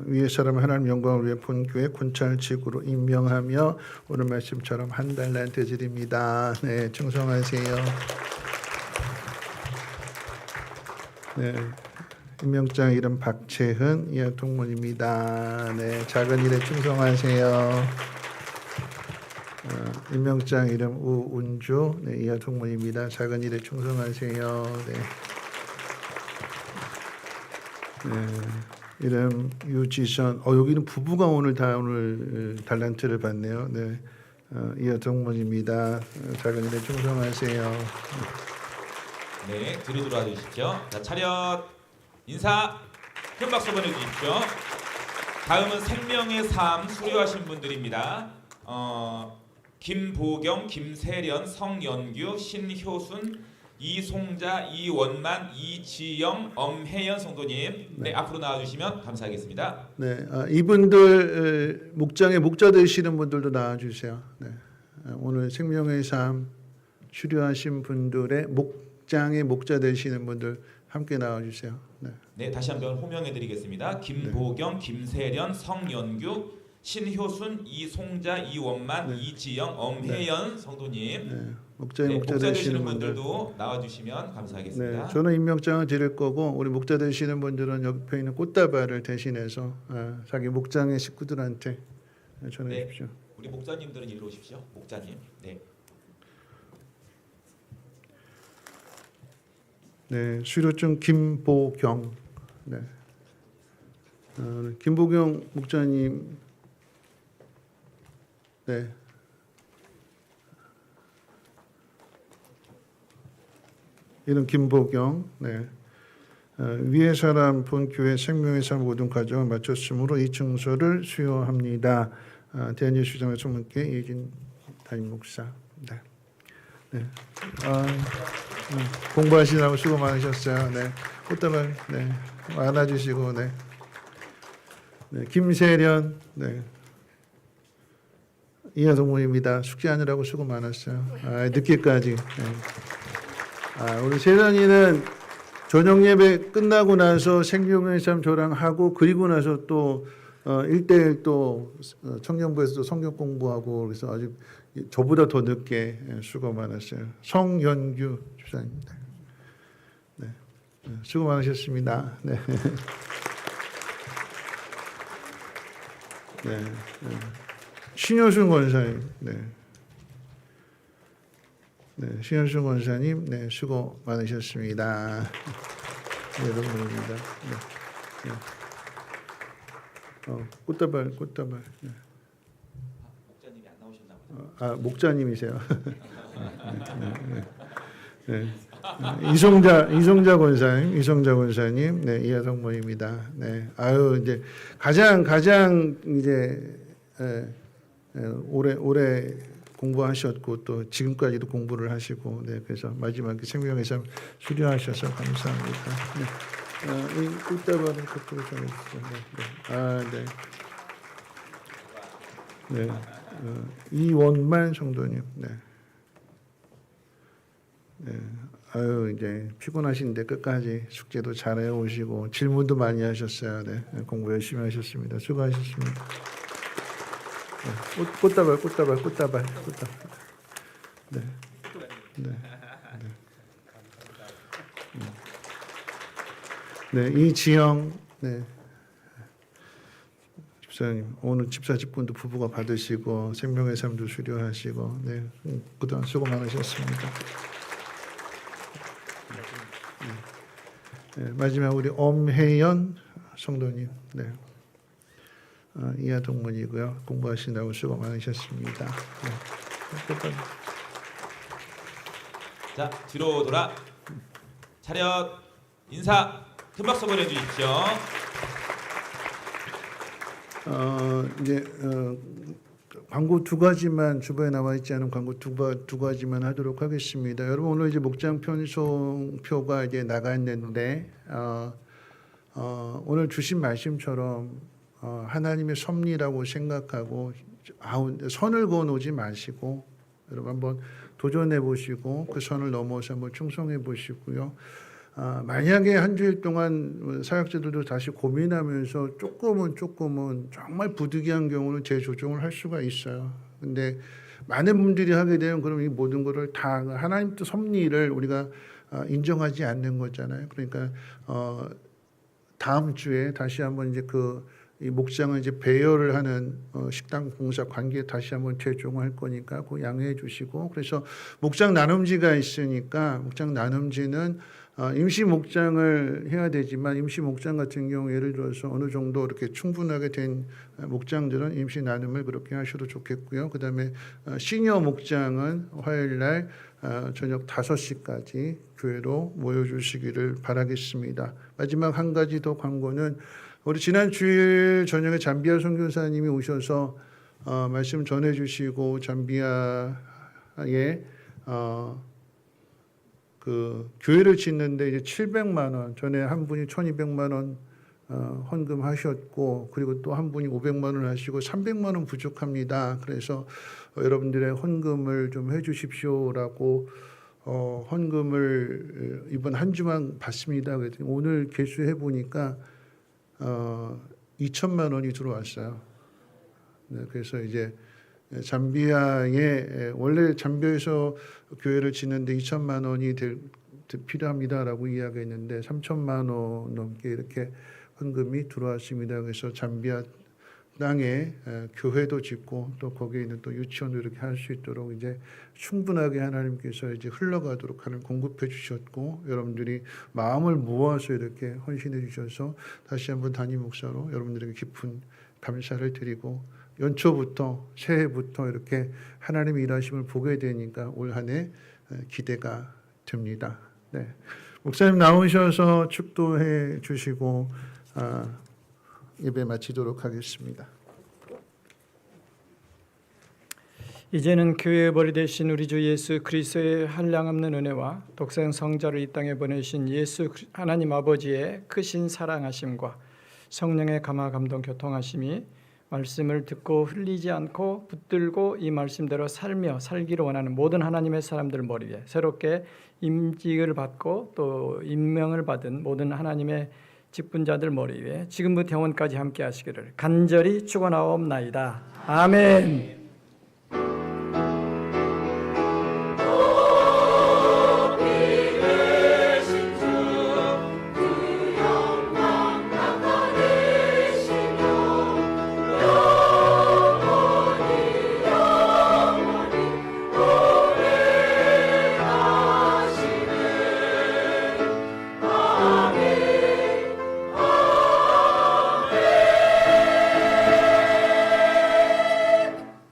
Speaker 7: 위에 사람 하나님 영광을 위해 본교회 권찰직으으로 임명하며 오늘 말씀처럼 1달란트 드립니다. 네, 충성하세요. 네, 임명장 이름 박채흔 이하 동문입니다. 네, 작은 일에 충성하세요. 임명장 이름 우운주 네, 이하 동문입니다. 작은 일에 충성하세요. 네. 네, 이름 유지선. 여기는 부부가 오늘 달란트를 받네요. 네, 이하 동문입니다. 작은 일에 충성하세요.
Speaker 2: 네, 뒤로 돌아와 주십시오. 자, 차렷 인사 큰 박수 보내주십시오. 다음은 생명의 삶 수료하신 분들입니다. 김보경, 김세련, 성연규, 신효순, 이송자, 이원만, 이지영, 엄혜연 성도님, 네, 앞으로 나와주시면 감사하겠습니다.
Speaker 7: 네, 이분들 목장에 목자 되시는 분들도 나와주세요. 네, 오늘 생명의 삶 수료하신 분들의 목장에 목자 되시는 분들 함께 나와주세요. 네.
Speaker 2: 네, 다시 한번 호명해드리겠습니다. 김보경, 김세련, 성연규, 신효순, 이송자, 이원만,
Speaker 7: 네.
Speaker 2: 이지영, 엄혜연 성도님,
Speaker 7: 네, 목장에
Speaker 2: 네,
Speaker 7: 목자
Speaker 2: 목자
Speaker 7: 되시는
Speaker 2: 되시는
Speaker 7: 분들.
Speaker 2: 분들도 나와주시면 감사하겠습니다.
Speaker 7: 네, 저는 임명장을 드릴 거고 우리 목자 되시는 분들은 옆에 있는 꽃다발을 대신해서 자기 목장의 식구들한테 전해주십시오.
Speaker 2: 우리 목자님들은 일로 오십시오. 목자님. 네.
Speaker 7: 네, 수료증 김보경. 네, 김보경 목자님. 네. 이름 김보경. 네. 위의 사람 본교회 생명의 삶 모든 과정을 마쳤으므로 이 증서를 수여합니다. 대한예수장의 소문께 예진 담임 목사. 네. 네. 공부하시느라고 수고 많으셨어요. 네. 꽃다발 네. 안아주시고 네. 네. 김세련 네. 이하동문입니다. 숙제하느라고 수고 많았어요. 늦게까지. 네. 우리 세련이는 저녁 예배 끝나고 나서 생명의 삶 조랑하고 그리고 나서 또 1대1 또 청년부에서 또 성경 공부하고 그래서 아주 저보다 더 늦게 수고 많았어요. 성연규 집사님입니다. 네. 수고 많으셨습니다. 네. 네. 신효순 권사님, 네, 네, 신효순 권사님, 네, 수고 많으셨습니다. 네, 여러분입니다. 네, 네. 꽃다발. 네.
Speaker 2: 목자님이 안 나오셨나 보다.
Speaker 7: 목자님이세요. 네, 네. 이송자 권사님, 네, 이하성모입니다. 네, 이제 가장 이제 오래 공부하셨고 또 지금까지도 공부를 하시고 네, 그래서 마지막에 생명의 삶 수료하셔서 감사합니다. 네. 이 꽃다발은 거꾸로 전해주세요. 네. 네. 네. 이원만 성도님. 네. 네. 이제 피곤하신데 끝까지 숙제도 잘해 오시고 질문도 많이 하셨어요. 네. 공부 열심히 하셨습니다. 수고하셨습니다. 네. 꽃다발. 네. 네. 네. 이지영. 네. 집사님 오늘 집사 직분도 부부가 받으시고 생명의 삶도 수료하시고 네. 그동안 수고 많으셨습니다. 네. 마지막 우리 엄혜연 성도님. 네. 이하 동문이고요. 공부하신다고 수고 많으셨습니다. 네.
Speaker 2: 자, 뒤로 돌아 차렷 인사 큰 박수 보내주십시오.
Speaker 7: 이제 광고 두 가지만 주변에 나와 있지 않은 광고 두 가지만 하도록 하겠습니다. 여러분 오늘 이제 목장 편송표가 이제 나갔는데 오늘 주신 말씀처럼 하나님의 섭리라고 생각하고 선을 그어놓지 마시고 여러분 한번 도전해 보시고 그 선을 넘어서 한번 충성해 보시고요. 만약에 한 주일 동안 사역자들도 다시 고민하면서 조금은 정말 부득이한 경우는 재조정을 할 수가 있어요. 근데 많은 분들이 하게 되면 그럼 이 모든 것을 다 하나님 또 섭리를 우리가 인정하지 않는 거잖아요. 그러니까 다음 주에 다시 한번 이제 이 목장을 이제 배열을 하는 식당 공사 관계에 다시 한번 재종할 거니까 그 양해해 주시고, 그래서 목장 나눔지가 있으니까 목장 나눔지는 임시 목장을 해야 되지만 임시 목장 같은 경우 예를 들어서 어느 정도 이렇게 충분하게 된 목장들은 임시 나눔을 그렇게 하셔도 좋겠고요. 그다음에 시니어 목장은 화요일 날 저녁 5시까지 교회로 모여주시기를 바라겠습니다. 마지막 한 가지 더 광고는 우리 지난 주일 저녁에 잠비아 선교사님이 오셔서 말씀 전해주시고 잠비아에 그 교회를 짓는데 이제 700만 원, 전에 한 분이 1,200만 원 헌금하셨고, 그리고 또 한 분이 500만 원 하시고 300만 원 부족합니다. 그래서 여러분들의 헌금을 좀 해주십시오라고 헌금을 이번 한 주만 받습니다. 그랬더니 오늘 개수해 보니까 2천만 원이 들어왔어요. 네, 그래서 이제 잠비아에 원래 잠비아에서 교회를 짓는데 2천만 원이 필요합니다라고 이야기했는데 3천만 원 넘게 이렇게 헌금이 들어왔습니다. 그래서 잠비아 땅에 교회도 짓고 또 거기에 있는 또 유치원도 이렇게 할 수 있도록 이제 충분하게 하나님께서 이제 흘러가도록 하는 공급해 주셨고, 여러분들이 마음을 모아서 이렇게 헌신해 주셔서 다시 한번 담임 목사로 여러분들에게 깊은 감사를 드리고, 연초부터 새해부터 이렇게 하나님의 일하심을 보게 되니까 올 한 해 기대가 됩니다. 네. 목사님 나오셔서 축도해 주시고 예배 마치도록 하겠습니다.
Speaker 6: 이제는 교회의 머리 되신 우리 주 예수 그리스도의 한량없는 은혜와 독생 성자를 이 땅에 보내신 예수 하나님 아버지의 크신 사랑하심과 성령의 감화 감동 교통하심이 말씀을 듣고 흘리지 않고 붙들고 이 말씀대로 살기를 원하는 모든 하나님의 사람들 머리 위에 새롭게 임직을 받고 또 임명을 받은 모든 하나님의 직분자들 머리 위에 지금부터 영원까지 함께 하시기를 간절히 축원하옵나이다. 아멘.